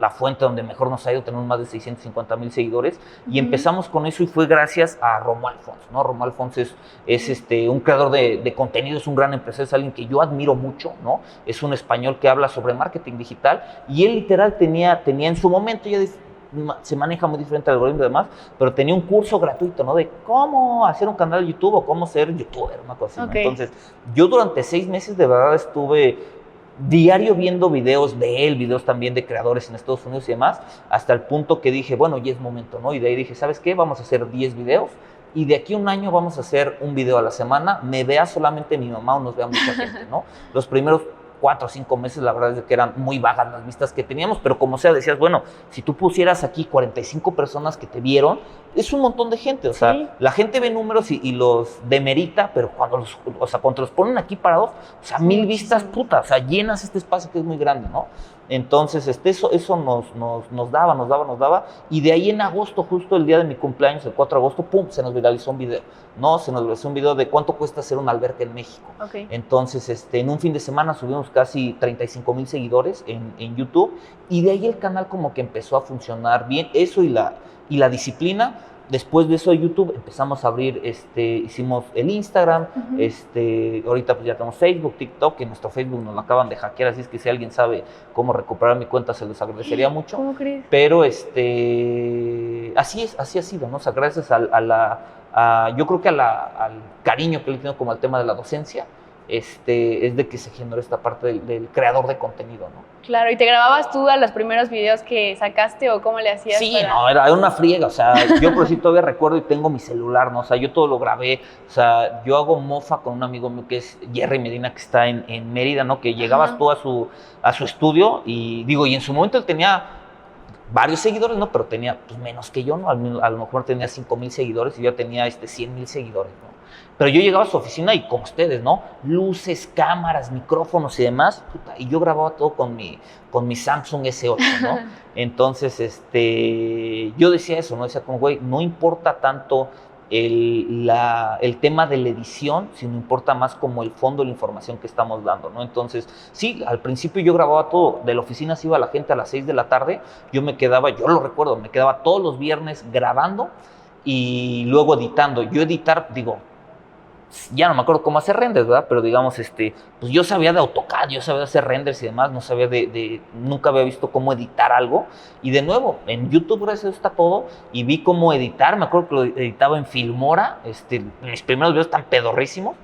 la fuente donde mejor nos ha ido, tenemos más de 650,000 seguidores, y empezamos con eso, y fue gracias a Romuald Fons, ¿no? Romuald Fons es un creador de contenido, es un gran empresario, es alguien que yo admiro mucho, ¿no? Es un español que habla sobre marketing digital, y él literal tenía en su momento, ya se maneja muy diferente al algoritmo y demás, pero tenía un curso gratuito, ¿no? De cómo hacer un canal de YouTube o cómo ser youtuber, una cosa así, ¿no? Entonces, yo durante 6 meses de verdad estuve diario viendo videos de él, videos también de creadores en Estados Unidos y demás, hasta el punto que dije, bueno, ya es momento, ¿no? Y de ahí dije, ¿sabes qué? Vamos a hacer 10 videos, y de aquí a un año vamos a hacer un video a la semana, me vea solamente mi mamá o nos vea mucha gente, ¿no? Los primeros 4 o 5 meses, la verdad es que eran muy vagas las vistas que teníamos, pero como sea, decías, bueno, si tú pusieras aquí 45 personas que te vieron, es un montón de gente. O sea, la gente ve números y los demerita, pero cuando los ponen aquí parados, o sea, 1,000 vistas, puta, o sea, llenas este espacio que es muy grande, ¿no? Entonces, eso nos daba, y de ahí en agosto, justo el día de mi cumpleaños, el 4 de agosto, pum, se nos viralizó un video, ¿no? Se nos viralizó un video de cuánto cuesta hacer una alberca en México. Entonces, en un fin de semana subimos casi 35,000 seguidores en YouTube, y de ahí el canal como que empezó a funcionar bien, eso y la disciplina. después de eso de YouTube empezamos a abrir, hicimos el Instagram, ahorita pues ya tenemos Facebook, TikTok, que nuestro Facebook nos lo acaban de hackear, así es que si alguien sabe cómo recuperar mi cuenta se les agradecería mucho. ¿Cómo crees? Pero así ha sido, ¿no? O sea, gracias yo creo que al cariño que le tengo como al tema de la docencia, es de que se generó esta parte del creador de contenido, ¿no? Claro, ¿y te grababas tú a los primeros videos que sacaste o cómo le hacías? Sí, no, era una friega, o sea, yo por sí todavía recuerdo y tengo mi celular, ¿no? O sea, yo todo lo grabé, o sea, yo hago mofa con un amigo mío que es Jerry Medina, que está en Mérida, ¿no? Que llegabas tú a su estudio y en su momento él tenía varios seguidores, ¿no? Pero tenía pues, menos que yo, ¿no? A lo mejor tenía 5,000 seguidores y yo tenía 100,000 seguidores, ¿no? Pero yo llegaba a su oficina y como ustedes, ¿no? Luces, cámaras, micrófonos y demás, puta, y yo grababa todo con mi Samsung S8, ¿no? Entonces, yo decía eso, ¿no? Decía como, güey, no importa tanto el tema de la edición, sino importa más como el fondo de la información que estamos dando, ¿no? Entonces, sí, al principio yo grababa todo, de la oficina se iba la gente a las 6 de la tarde, yo lo recuerdo, me quedaba todos los viernes grabando y luego editando. Yo editar, ya no me acuerdo cómo hacer renders, ¿verdad? Pero digamos, pues yo sabía de AutoCAD, yo sabía de hacer renders y demás, no sabía nunca había visto cómo editar algo. Y de nuevo, en YouTube gracias a eso está todo y vi cómo editar, me acuerdo que lo editaba en Filmora, mis primeros videos están pedorrísimos,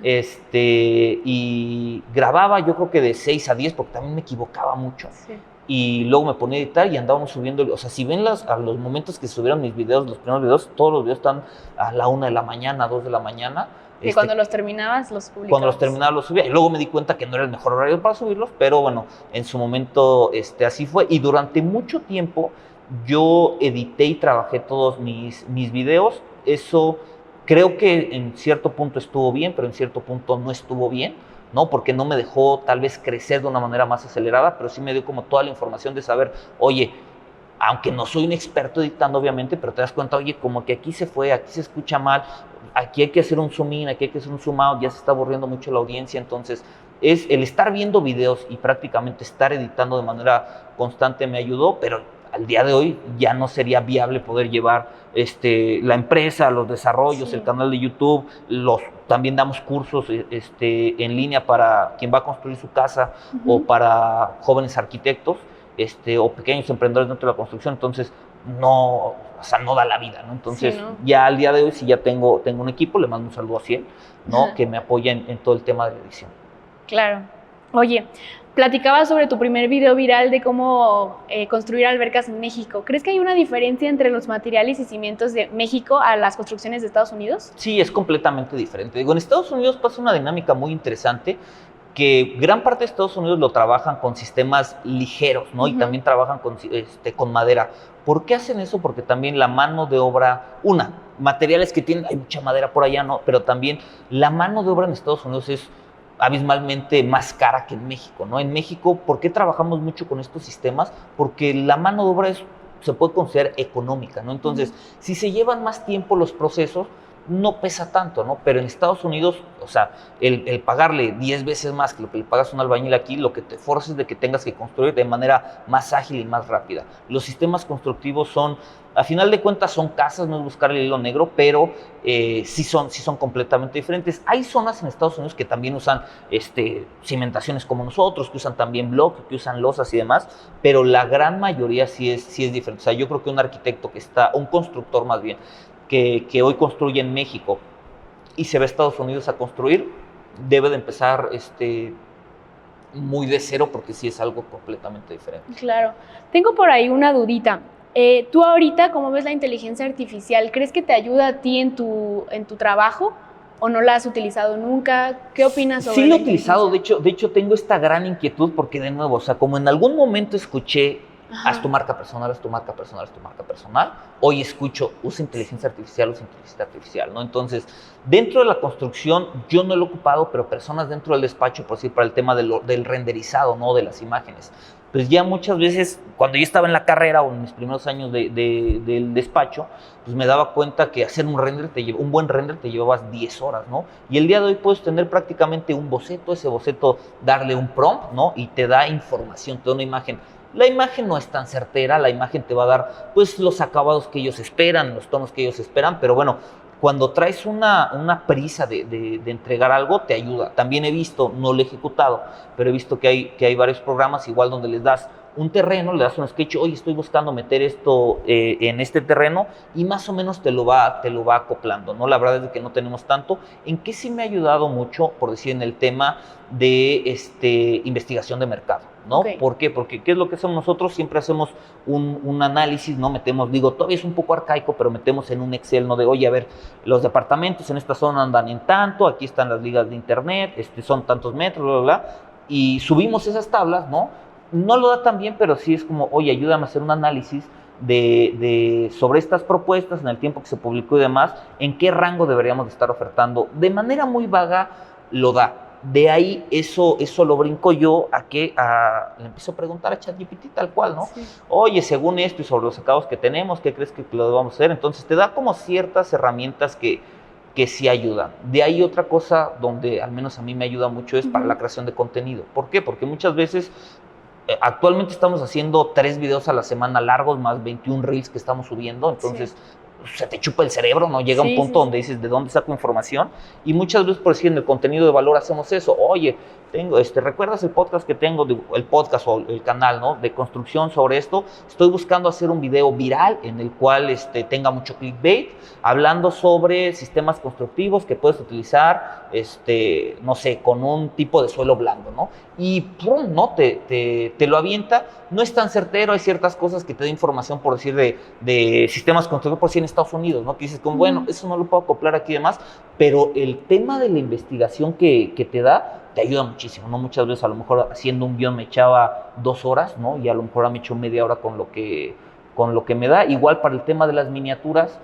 y grababa yo creo que de 6 a 10 porque también me equivocaba mucho. Sí. Y luego me ponía a editar y andábamos subiendo, o sea, si ven a los momentos que subieron mis videos, los primeros videos, todos los videos están a la 1 de la mañana, 2 de la mañana. Y cuando los terminabas, los publicabas. Cuando los terminaba, los subía. Y luego me di cuenta que no era el mejor horario para subirlos, pero bueno, en su momento así fue. Y durante mucho tiempo yo edité y trabajé todos mis videos. Eso creo que en cierto punto estuvo bien, pero en cierto punto no estuvo bien, ¿no? Porque no me dejó tal vez crecer de una manera más acelerada, pero sí me dio como toda la información de saber, oye, aunque no soy un experto editando, obviamente, pero te das cuenta, oye, como que aquí se fue, aquí se escucha mal, aquí hay que hacer un zoom in, aquí hay que hacer un zoom out, ya se está aburriendo mucho la audiencia. Entonces, es el estar viendo videos y prácticamente estar editando de manera constante me ayudó, pero al día de hoy ya no sería viable poder llevar la empresa, los desarrollos, el canal de YouTube, también damos cursos en línea para quien va a construir su casa o para jóvenes arquitectos. O pequeños emprendedores dentro de la construcción, entonces no da la vida, ¿no? Entonces, sí, ¿no? Ya al día de hoy sí ya tengo un equipo, le mando un saludo a Ciel, ¿no? Que me apoya en todo el tema de la edición. Claro. Oye, platicabas sobre tu primer video viral de cómo construir albercas en México. ¿Crees que hay una diferencia entre los materiales y cimientos de México a las construcciones de Estados Unidos? Sí, es completamente diferente. En Estados Unidos pasa una dinámica muy interesante, que gran parte de Estados Unidos lo trabajan con sistemas ligeros, ¿no? Y también trabajan con madera. ¿Por qué hacen eso? Porque también la mano de obra, materiales que tienen, hay mucha madera por allá, ¿no? Pero también la mano de obra en Estados Unidos es abismalmente más cara que en México, ¿no? En México, ¿por qué trabajamos mucho con estos sistemas? Porque la mano de obra se puede considerar económica, ¿no? Entonces, si se llevan más tiempo los procesos, no pesa tanto, ¿no? Pero en Estados Unidos, o sea, el pagarle 10 veces más que lo que le pagas a un albañil aquí, lo que te forza es de que tengas que construir de manera más ágil y más rápida. Los sistemas constructivos son, a final de cuentas, son casas, no es buscar el hilo negro, pero sí son completamente diferentes. Hay zonas en Estados Unidos que también usan cimentaciones como nosotros, que usan también bloques, que usan losas y demás, pero la gran mayoría sí es diferente. O sea, yo creo que un arquitecto un constructor más bien, que hoy construye en México y se va a Estados Unidos a construir, debe de empezar muy de cero, porque sí es algo completamente diferente. Claro. Tengo por ahí una dudita. Tú ahorita, ¿cómo ves la inteligencia artificial? ¿Crees que te ayuda a ti en tu trabajo o no la has utilizado nunca? ¿Qué opinas sobre Sí lo he utilizado, de hecho tengo esta gran inquietud porque de nuevo, o sea, como en algún momento escuché haz tu marca personal, haz tu marca personal, haz tu marca personal. Hoy escucho, usa inteligencia artificial, ¿no? Entonces, dentro de la construcción, yo no lo he ocupado, pero personas dentro del despacho, por decir, para el tema del renderizado, ¿no? De las imágenes. Pues ya muchas veces, cuando yo estaba en la carrera o en mis primeros años del despacho, pues me daba cuenta que hacer un buen render te llevabas 10 horas, ¿no? Y el día de hoy puedes tener prácticamente un boceto, ese boceto darle un prompt, ¿no? Y te da información, te da una imagen. La imagen no es tan certera, la imagen te va a dar pues los acabados que ellos esperan, los tonos que ellos esperan, pero bueno, cuando traes una prisa de entregar algo, te ayuda. También he visto, no lo he ejecutado, pero he visto que hay varios programas igual donde les das un terreno, le das un sketch, oye, estoy buscando meter esto en este terreno, y más o menos te lo va acoplando, ¿no? La verdad es que no tenemos tanto. ¿En qué sí me ha ayudado mucho, por decir, en el tema de investigación de mercado, ¿no? Ok. ¿Por qué? Porque ¿qué es lo que hacemos nosotros? Siempre hacemos un análisis, ¿no? Metemos, digo, todavía es un poco arcaico, pero metemos en un Excel, ¿no? De, oye, a ver, los departamentos en esta zona andan en tanto, aquí están las ligas de internet, son tantos metros, bla, bla, bla, y subimos esas tablas, ¿no? No lo da tan bien, pero sí es como, oye, ayúdame a hacer un análisis sobre estas propuestas en el tiempo que se publicó y demás, en qué rango deberíamos de estar ofertando. De manera muy vaga lo da. De ahí eso lo brinco yo le empiezo a preguntar a ChatGPT tal cual, ¿no? Sí. Oye, según esto y sobre los acabados que tenemos, ¿qué crees que lo debamos hacer? Entonces te da como ciertas herramientas que sí ayudan. De ahí otra cosa donde al menos a mí me ayuda mucho es para la creación de contenido. ¿Por qué? Porque muchas veces actualmente estamos haciendo 3 videos a la semana largos, más 21 reels que estamos subiendo, entonces se te chupa el cerebro, ¿no? Llega un punto donde dices, ¿de dónde saco información? Y muchas veces, por decir, en el contenido de valor hacemos eso. Oye, ¿recuerdas el podcast que tengo, el podcast o el canal, ¿no? De construcción sobre esto? Estoy buscando hacer un video viral en el cual tenga mucho clickbait, hablando sobre sistemas constructivos que puedes utilizar, no sé, con un tipo de suelo blando, ¿no? Y ¡pum!, ¿no? Te lo avienta. No es tan certero, hay ciertas cosas que te da información, por decir, de sistemas constructivos, por decir, en Estados Unidos, ¿no? Que dices, como, bueno, eso no lo puedo acoplar aquí y demás, pero el tema de la investigación que te da, te ayuda muchísimo, ¿no? Muchas veces a lo mejor haciendo un guión me echaba 2 horas, ¿no? Y a lo mejor me echo media hora con lo que me da. Igual para el tema de las miniaturas,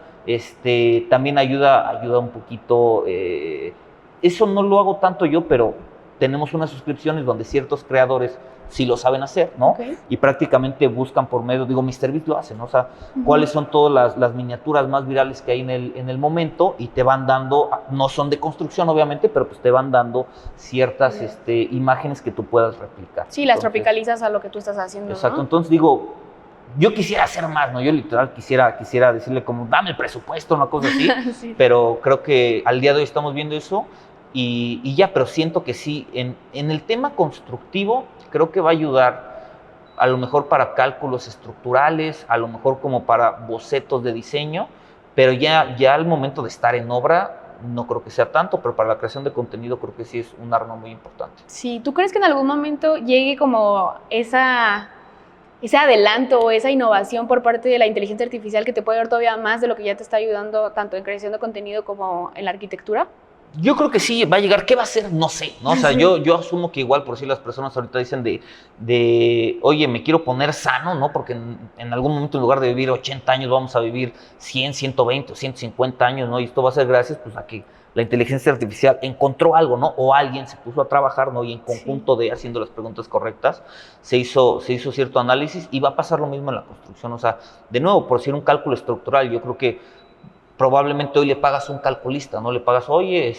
también ayuda un poquito. Eso no lo hago tanto yo, pero tenemos unas suscripciones donde ciertos creadores sí lo saben hacer, ¿no? Okay. Y prácticamente buscan por medio, digo, MrBeast lo hace, ¿no? O sea, cuáles son todas las miniaturas más virales que hay en el momento, y te van dando, no son de construcción obviamente, pero pues te van dando ciertas imágenes que tú puedas replicar. Sí, las tropicalizas a lo que tú estás haciendo, exacto, ¿no? Entonces digo, yo quisiera hacer más, ¿no? Yo literal quisiera decirle como, dame el presupuesto, una cosa así, Sí. pero creo que al día de hoy estamos viendo eso y ya, pero siento que sí, en el tema constructivo creo que va a ayudar a lo mejor para cálculos estructurales, a lo mejor como para bocetos de diseño, pero ya al momento de estar en obra no creo que sea tanto, pero para la creación de contenido creo que sí es un arma muy importante. Sí, ¿tú crees que en algún momento llegue como ese adelanto o esa innovación por parte de la inteligencia artificial que te puede dar todavía más de lo que ya te está ayudando tanto en creación de contenido como en la arquitectura? Yo creo que sí, va a llegar. ¿Qué va a hacer? No sé, ¿no? O sea, yo asumo que igual, por si las personas ahorita dicen oye, me quiero poner sano, ¿no? Porque en algún momento, en lugar de vivir 80 años, vamos a vivir 100, 120 o 150 años, ¿no? Y esto va a ser gracias, pues, a que la inteligencia artificial encontró algo, ¿no? O alguien se puso a trabajar, ¿no? Y en conjunto haciendo las preguntas correctas, se hizo cierto análisis, y va a pasar lo mismo en la construcción. O sea, de nuevo, por decir un cálculo estructural, yo creo que probablemente hoy le pagas a un calculista, ¿no? Le pagas, oye,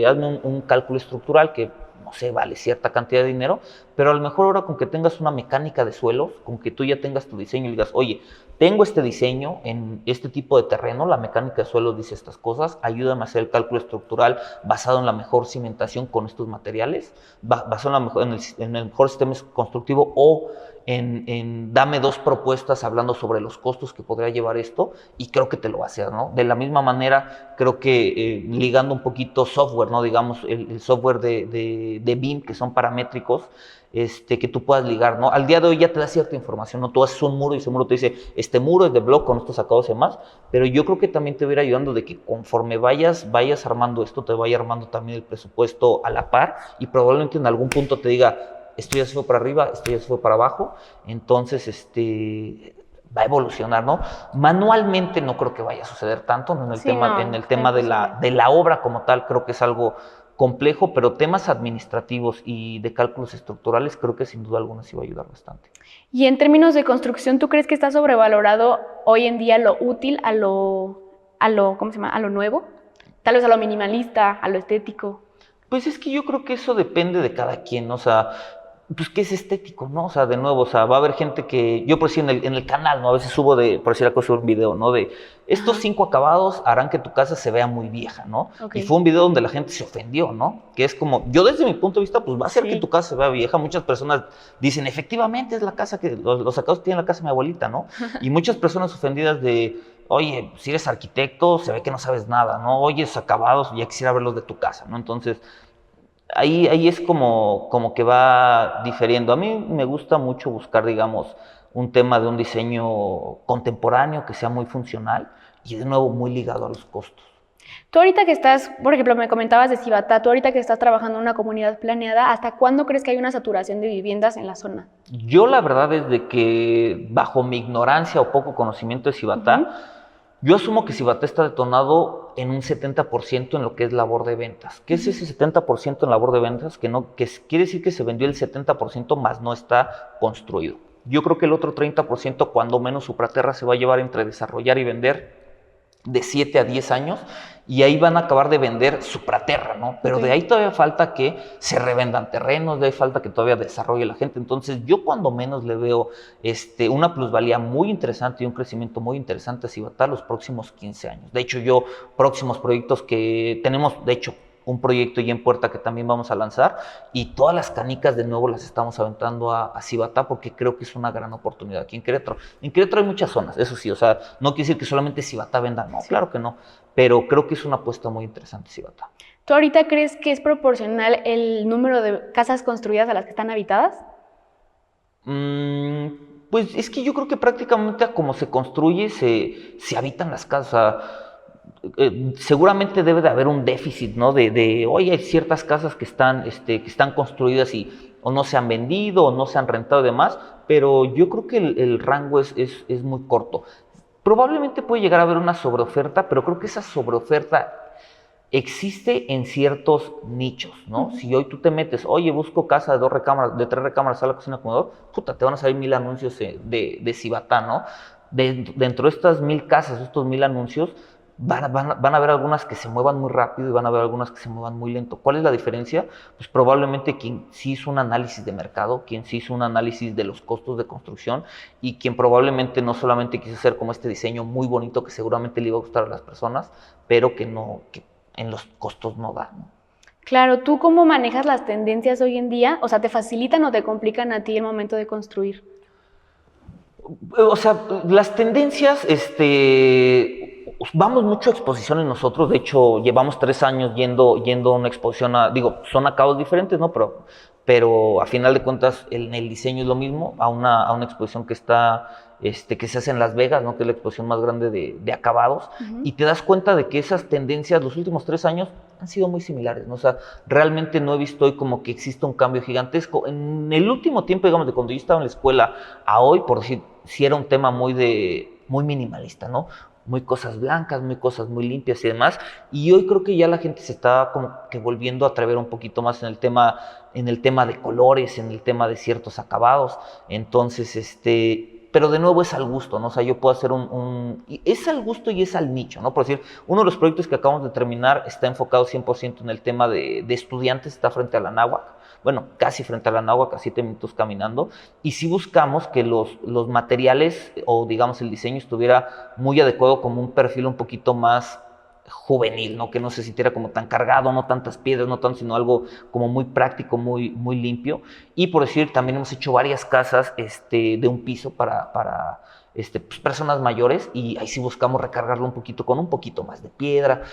hazme un cálculo estructural que, no sé, vale cierta cantidad de dinero, pero a lo mejor ahora con que tengas una mecánica de suelos, con que tú ya tengas tu diseño y digas, oye, tengo este diseño en este tipo de terreno, la mecánica de suelos dice estas cosas, ayúdame a hacer el cálculo estructural basado en la mejor cimentación con estos materiales, basado en el mejor sistema constructivo, o dame 2 propuestas hablando sobre los costos que podría llevar esto, y creo que te lo va a hacer, ¿no? De la misma manera, creo que ligando un poquito software, ¿no? Digamos, el software de BIM, que son paramétricos, que tú puedas ligar, ¿no? Al día de hoy ya te da cierta información, ¿no? Tú haces un muro y ese muro te dice, este muro es de bloque con estos acabados y demás, pero yo creo que también te va a ir ayudando de que conforme vayas armando esto, te vaya armando también el presupuesto a la par, y probablemente en algún punto te diga, esto ya se fue para arriba, esto ya se fue para abajo, entonces va a evolucionar, ¿no? Manualmente no creo que vaya a suceder tanto, ¿no? En el tema de la obra como tal, creo que es algo complejo, pero temas administrativos y de cálculos estructurales creo que sin duda alguna sí va a ayudar bastante. Y en términos de construcción, ¿tú crees que está sobrevalorado hoy en día lo útil a lo ¿cómo se llama? A lo nuevo? Tal vez a lo minimalista, a lo estético. Pues es que yo creo que eso depende de cada quien, ¿no? O sea, pues que es estético, ¿no? O sea, de nuevo, o sea, va a haber gente que, yo por decir en el canal, ¿no? A veces subo por decir algo, subo un video, ¿no? De estos 5 acabados harán que tu casa se vea muy vieja, ¿no? Okay. Y fue un video donde la gente se ofendió, ¿no? Que es como, yo desde mi punto de vista, pues va a hacer que tu casa se vea vieja. Muchas personas dicen, efectivamente es la casa que, los acabados tienen la casa de mi abuelita, ¿no? Y muchas personas ofendidas de, oye, si eres arquitecto, se ve que no sabes nada, ¿no? Oye, esos acabados, ya quisiera verlos de tu casa, ¿no? Entonces, ahí es como que va diferiendo. A mí me gusta mucho buscar, digamos, un tema de un diseño contemporáneo que sea muy funcional y de nuevo muy ligado a los costos. Tú ahorita que estás, por ejemplo, me comentabas de Cibatá, tú ahorita que estás trabajando en una comunidad planeada, ¿hasta cuándo crees que hay una saturación de viviendas en la zona? Yo la verdad es de que bajo mi ignorancia o poco conocimiento de Cibatá, yo asumo que Cibatá está detonado en un 70% en lo que es labor de ventas. ¿Qué es ese 70% en labor de ventas? Que quiere decir que se vendió el 70% más no está construido. Yo creo que el otro 30%, cuando menos Supraterra se va a llevar entre desarrollar y vender de 7 a 10 años, y ahí van a acabar de vender Supraterra, ¿no? Pero de ahí todavía falta que se revendan terrenos, de ahí falta que todavía desarrolle la gente. Entonces yo cuando menos le veo una plusvalía muy interesante y un crecimiento muy interesante a Cibatá los próximos 15 años. De hecho, próximos proyectos que tenemos, de hecho, un proyecto ya en puerta que también vamos a lanzar, y todas las canicas de nuevo las estamos aventando a Cibatá porque creo que es una gran oportunidad aquí en Querétaro. En Querétaro hay muchas zonas, eso sí, o sea, no quiere decir que solamente Cibatá venda, no, claro que no, pero creo que es una apuesta muy interesante Cibatá. ¿Tú ahorita crees que es proporcional el número de casas construidas a las que están habitadas? Pues es que yo creo que prácticamente a como se construye se habitan las casas. Seguramente debe de haber un déficit, ¿no? Oye, hay ciertas casas que están construidas y o no se han vendido o no se han rentado y demás, pero yo creo que el rango es muy corto. Probablemente puede llegar a haber una sobreoferta, pero creo que esa sobreoferta existe en ciertos nichos, ¿no? Si hoy tú te metes, oye, busco casa de 2 recámaras, de 3 recámaras, sala, cocina, comedor, puta, te van a salir 1000 anuncios de Cibatá, ¿no? Dentro de estas 1000 casas, estos 1000 anuncios, van a haber algunas que se muevan muy rápido y van a haber algunas que se muevan muy lento. ¿Cuál es la diferencia? Pues probablemente quien sí hizo un análisis de mercado, quien sí hizo un análisis de los costos de construcción y quien probablemente no solamente quiso hacer como este diseño muy bonito que seguramente le iba a gustar a las personas, pero que en los costos no da, ¿no? Claro, ¿tú cómo manejas las tendencias hoy en día? O sea, ¿te facilitan o te complican a ti el momento de construir? O sea, las tendencias, vamos mucho a exposiciones nosotros. De hecho, llevamos 3 años yendo a una exposición, son acabados diferentes, ¿no? Pero a final de cuentas en el diseño es lo mismo, a una exposición que que se hace en Las Vegas, ¿no? Que es la exposición más grande de acabados, y te das cuenta de que esas tendencias los últimos 3 años han sido muy similares, ¿no? O sea, realmente no he visto hoy como que exista un cambio gigantesco. En el último tiempo, digamos, de cuando yo estaba en la escuela a hoy, por decir, sí era un tema muy minimalista, ¿no? Muy cosas blancas, muy cosas muy limpias y demás, y hoy creo que ya la gente se está como que volviendo a atrever un poquito más en el tema de colores, en el tema de ciertos acabados. Entonces, pero de nuevo es al gusto, ¿no? O sea, yo puedo hacer es al gusto y es al nicho, ¿no? Por decir, uno de los proyectos que acabamos de terminar está enfocado 100% en el tema de estudiantes, está frente a la Anáhuac, bueno, casi frente a la Anáhuac, a 7 minutos caminando, y sí buscamos que los materiales o digamos el diseño estuviera muy adecuado como un perfil un poquito más juvenil, ¿no? Que no se sintiera como tan cargado, no tantas piedras, no tanto, sino algo como muy práctico, muy, muy limpio. Y por decir, también hemos hecho varias casas de un piso para pues, personas mayores, y ahí sí buscamos recargarlo un poquito con un poquito más de piedra,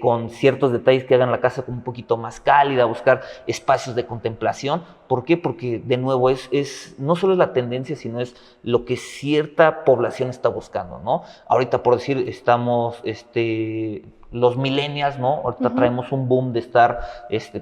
con ciertos detalles que hagan la casa como un poquito más cálida, buscar espacios de contemplación. ¿Por qué? Porque de nuevo no solo es la tendencia, sino es lo que cierta población está buscando, ¿no? Ahorita, por decir, estamos los millennials, ¿no? Ahorita traemos un boom de estar,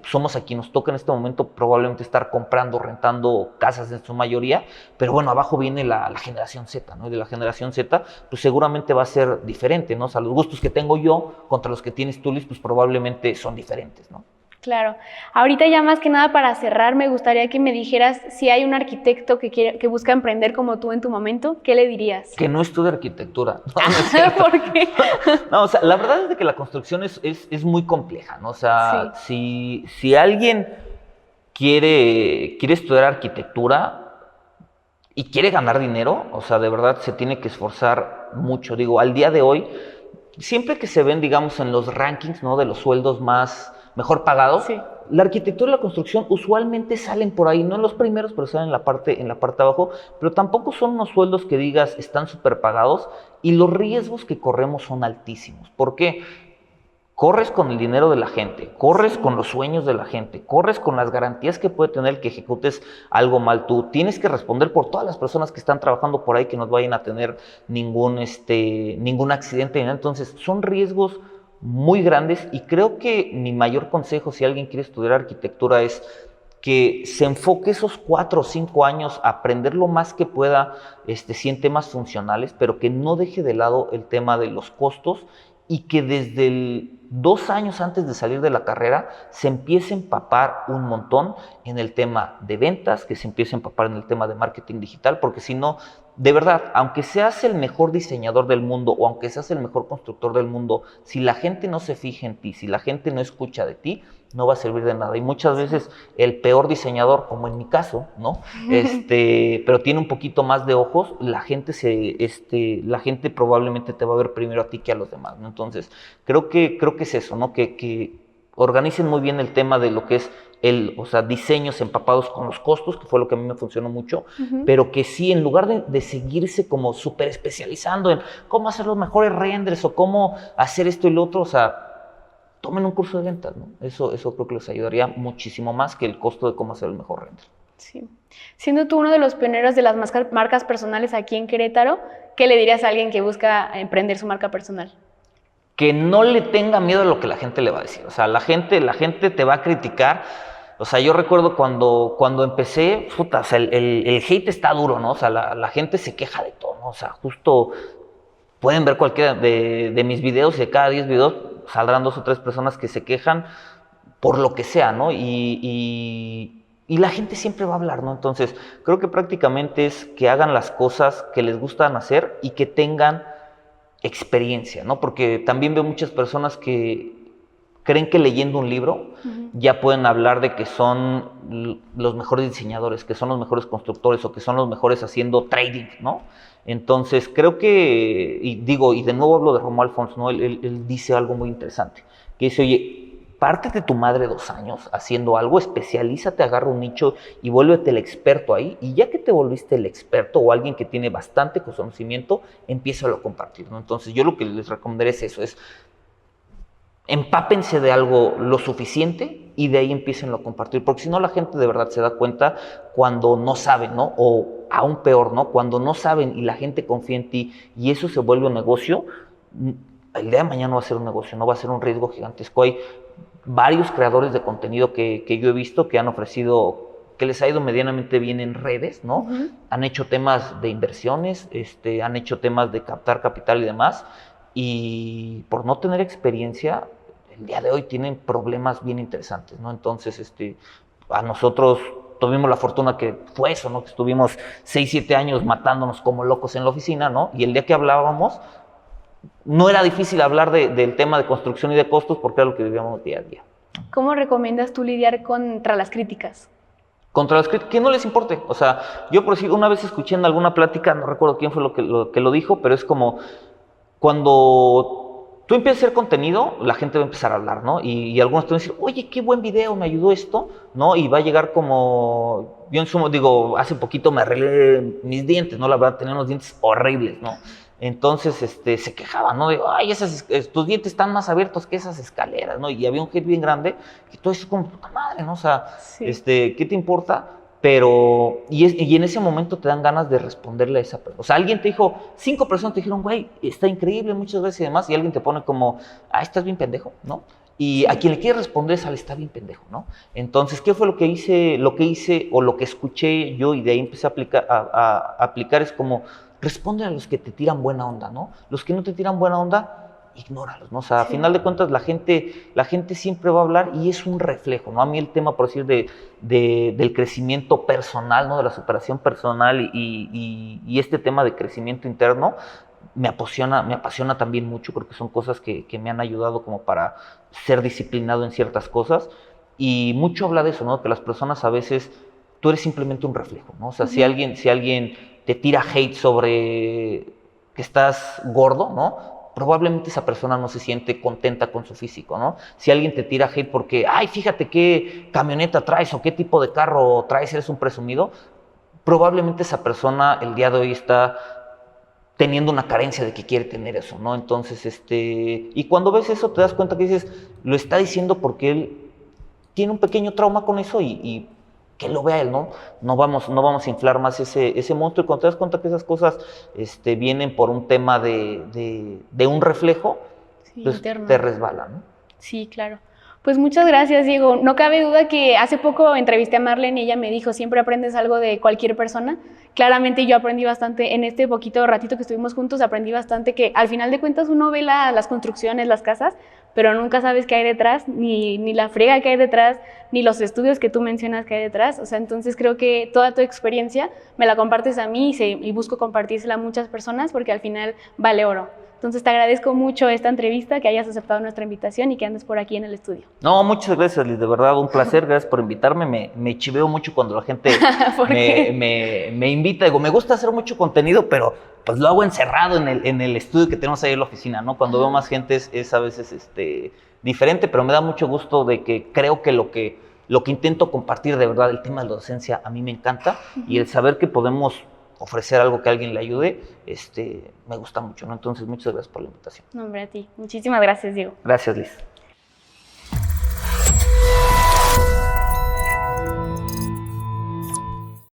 somos a quien nos toca en este momento probablemente estar comprando, rentando casas en su mayoría, pero bueno, abajo viene la generación Z, ¿no? Y de la generación Z, pues seguramente va a ser diferente, ¿no? O sea, los gustos que tengo yo contra los que tienes tú, Liz, pues probablemente son diferentes, ¿no? Claro. Ahorita ya más que nada para cerrar, me gustaría que me dijeras si hay un arquitecto que busca emprender como tú en tu momento, ¿qué le dirías? Que no estudie arquitectura. No, ¿Por qué? No, o sea, la verdad es de que la construcción es muy compleja, ¿no? O sea, sí. si alguien quiere estudiar arquitectura y quiere ganar dinero, o sea, de verdad se tiene que esforzar mucho. Digo, al día de hoy, siempre que se ven, digamos, en los rankings, ¿no? De los sueldos mejor pagados, Sí. la arquitectura y la construcción usualmente salen por ahí, no en los primeros, pero salen en la parte de abajo, pero tampoco son unos sueldos que digas están súper pagados y los riesgos que corremos son altísimos. ¿Por qué? Corres con el dinero de la gente, corres con los sueños de la gente, corres con las garantías que puede tener que ejecutes algo mal tú. Tienes que responder por todas las personas que están trabajando por ahí que no vayan a tener ningún accidente. Entonces, son riesgos muy grandes y creo que mi mayor consejo si alguien quiere estudiar arquitectura es que se enfoque esos 4 o 5 años a aprender lo más que pueda sí en temas funcionales, pero que no deje de lado el tema de los costos y que desde 2 años antes de salir de la carrera se empiece a empapar un montón en el tema de ventas, que se empiece a empapar en el tema de marketing digital, porque si no, de verdad, aunque seas el mejor diseñador del mundo o aunque seas el mejor constructor del mundo, si la gente no se fija en ti, si la gente no escucha de ti, no va a servir de nada. Y muchas veces el peor diseñador, como en mi caso, ¿no? Pero tiene un poquito más de ojos, la gente probablemente te va a ver primero a ti que a los demás, ¿no? Entonces, creo que es eso, ¿no? Que organicen muy bien el tema de lo que es diseños empapados con los costos, que fue lo que a mí me funcionó mucho, pero que sí, en lugar de seguirse como súper especializando en cómo hacer los mejores renders o cómo hacer esto y lo otro, o sea, tomen un curso de ventas, ¿no? Eso creo que les ayudaría muchísimo más que el costo de cómo hacer el mejor render. Sí. Siendo tú uno de los pioneros de las marcas personales aquí en Querétaro, ¿qué le dirías a alguien que busca emprender su marca personal? Que no le tenga miedo a lo que la gente le va a decir. O sea, la gente te va a criticar. O sea, yo recuerdo cuando empecé, puta, o sea, el hate está duro, ¿no? O sea, la gente se queja de todo, ¿no? O sea, justo pueden ver cualquiera de mis videos y de cada 10 videos saldrán 2 o 3 personas que se quejan por lo que sea, ¿no? Y la gente siempre va a hablar, ¿no? Entonces, creo que prácticamente es que hagan las cosas que les gustan hacer y que tengan experiencia, ¿no? Porque también veo muchas personas que creen que leyendo un libro ya pueden hablar de que son los mejores diseñadores, que son los mejores constructores o que son los mejores haciendo trading, ¿no? Entonces, creo que, y de nuevo hablo de Romuald Alfons, ¿no? Él dice algo muy interesante, que dice, oye, pártete de tu madre 2 años haciendo algo, especialízate, agarra un nicho y vuélvete el experto ahí, y ya que te volviste el experto o alguien que tiene bastante conocimiento, empiézalo a compartir, ¿no? Entonces, yo lo que les recomendaría es eso, es empápense de algo lo suficiente y de ahí empiecen a compartir, porque si no la gente de verdad se da cuenta cuando no saben, ¿no? O aún peor, ¿no? Cuando no saben y la gente confía en ti y eso se vuelve un negocio, el día de mañana no va a ser un negocio, no va a ser un riesgo gigantesco. Hay varios creadores de contenido que yo he visto que han ofrecido, que les ha ido medianamente bien en redes, ¿no? Han hecho temas de inversiones, han hecho temas de captar capital y demás, y por no tener experiencia, el día de hoy tienen problemas bien interesantes, ¿no? Entonces, a nosotros tuvimos la fortuna que fue eso, ¿no? Que estuvimos 6, 7 años matándonos como locos en la oficina, ¿no? Y el día que hablábamos, no era difícil hablar del tema de construcción y de costos porque era lo que vivíamos día a día. ¿Cómo recomiendas tú lidiar contra las críticas? Contra las críticas, que no les importe. O sea, yo por decir, una vez escuché en alguna plática, no recuerdo quién fue lo que lo dijo, pero es como cuando tú empiezas a hacer contenido, la gente va a empezar a hablar, ¿no? Y algunos te van a decir, oye, qué buen video, me ayudó esto, ¿no? Y va a llegar como, yo en sumo, hace poquito me arreglé mis dientes, ¿no? La verdad, tenía unos dientes horribles, ¿no? Entonces, se quejaban, ¿no? De, ay, tus dientes están más abiertos que esas escaleras, ¿no? Y había un hate bien grande, que todo eso es como, puta madre, ¿no? O sea, sí. ¿Qué te importa? Pero, y en ese momento te dan ganas de responderle a esa persona. O sea, alguien te dijo, 5 personas te dijeron, güey, está increíble, muchas gracias y demás, y alguien te pone como, estás bien pendejo, ¿no? Y a quien le quiere responder es al está bien pendejo, ¿no? Entonces, ¿qué fue lo que hice o lo que escuché yo y de ahí empecé a aplicar? Es como, responde a los que te tiran buena onda, ¿no? Los que no te tiran buena onda, ignóralos, ¿no? O sea, a final de cuentas la gente siempre va a hablar y es un reflejo, ¿no? A mí el tema, por decir, del crecimiento personal, ¿no? De la superación personal y este tema de crecimiento interno me apasiona también mucho, porque son cosas que me han ayudado como para ser disciplinado en ciertas cosas. Y mucho habla de eso, ¿no? Que las personas a veces, tú eres simplemente un reflejo, ¿no? O sea, si alguien te tira hate sobre que estás gordo, ¿no? Probablemente esa persona no se siente contenta con su físico, ¿no? Si alguien te tira hate porque, ay, fíjate qué camioneta traes o qué tipo de carro traes, eres un presumido, probablemente esa persona el día de hoy está teniendo una carencia de que quiere tener eso, ¿no? Entonces, y cuando ves eso te das cuenta que dices, lo está diciendo porque él tiene un pequeño trauma con eso y que lo vea él, ¿no? No vamos a inflar más ese monstruo, y cuando te das cuenta que esas cosas vienen por un tema de un reflejo, Sí, pues interno. te resbala, ¿no? Sí, claro. Pues muchas gracias, Diego. No cabe duda que hace poco entrevisté a Marlene y ella me dijo, siempre aprendes algo de cualquier persona. Claramente yo aprendí bastante en este poquito ratito que estuvimos juntos, aprendí bastante que al final de cuentas uno ve las construcciones, las casas, pero nunca sabes qué hay detrás, ni la friega que hay detrás, ni los estudios que tú mencionas que hay detrás. O sea, entonces creo que toda tu experiencia me la compartes a mí y busco compartírsela a muchas personas porque al final vale oro. Entonces te agradezco mucho esta entrevista, que hayas aceptado nuestra invitación y que andes por aquí en el estudio. No, muchas gracias, Liz, de verdad, un placer, gracias por invitarme. Me chiveo mucho cuando la gente me invita. Digo, me gusta hacer mucho contenido, pero pues lo hago encerrado en el estudio que tenemos ahí en la oficina, ¿no? Cuando veo más gente es a veces diferente, pero me da mucho gusto de que creo que lo que intento compartir de verdad, el tema de la docencia, a mí me encanta, y el saber que podemos ofrecer algo que a alguien le ayude, me gusta mucho, ¿no? Entonces, muchas gracias por la invitación. No, hombre, a ti. Muchísimas gracias, Diego. Gracias, Liz.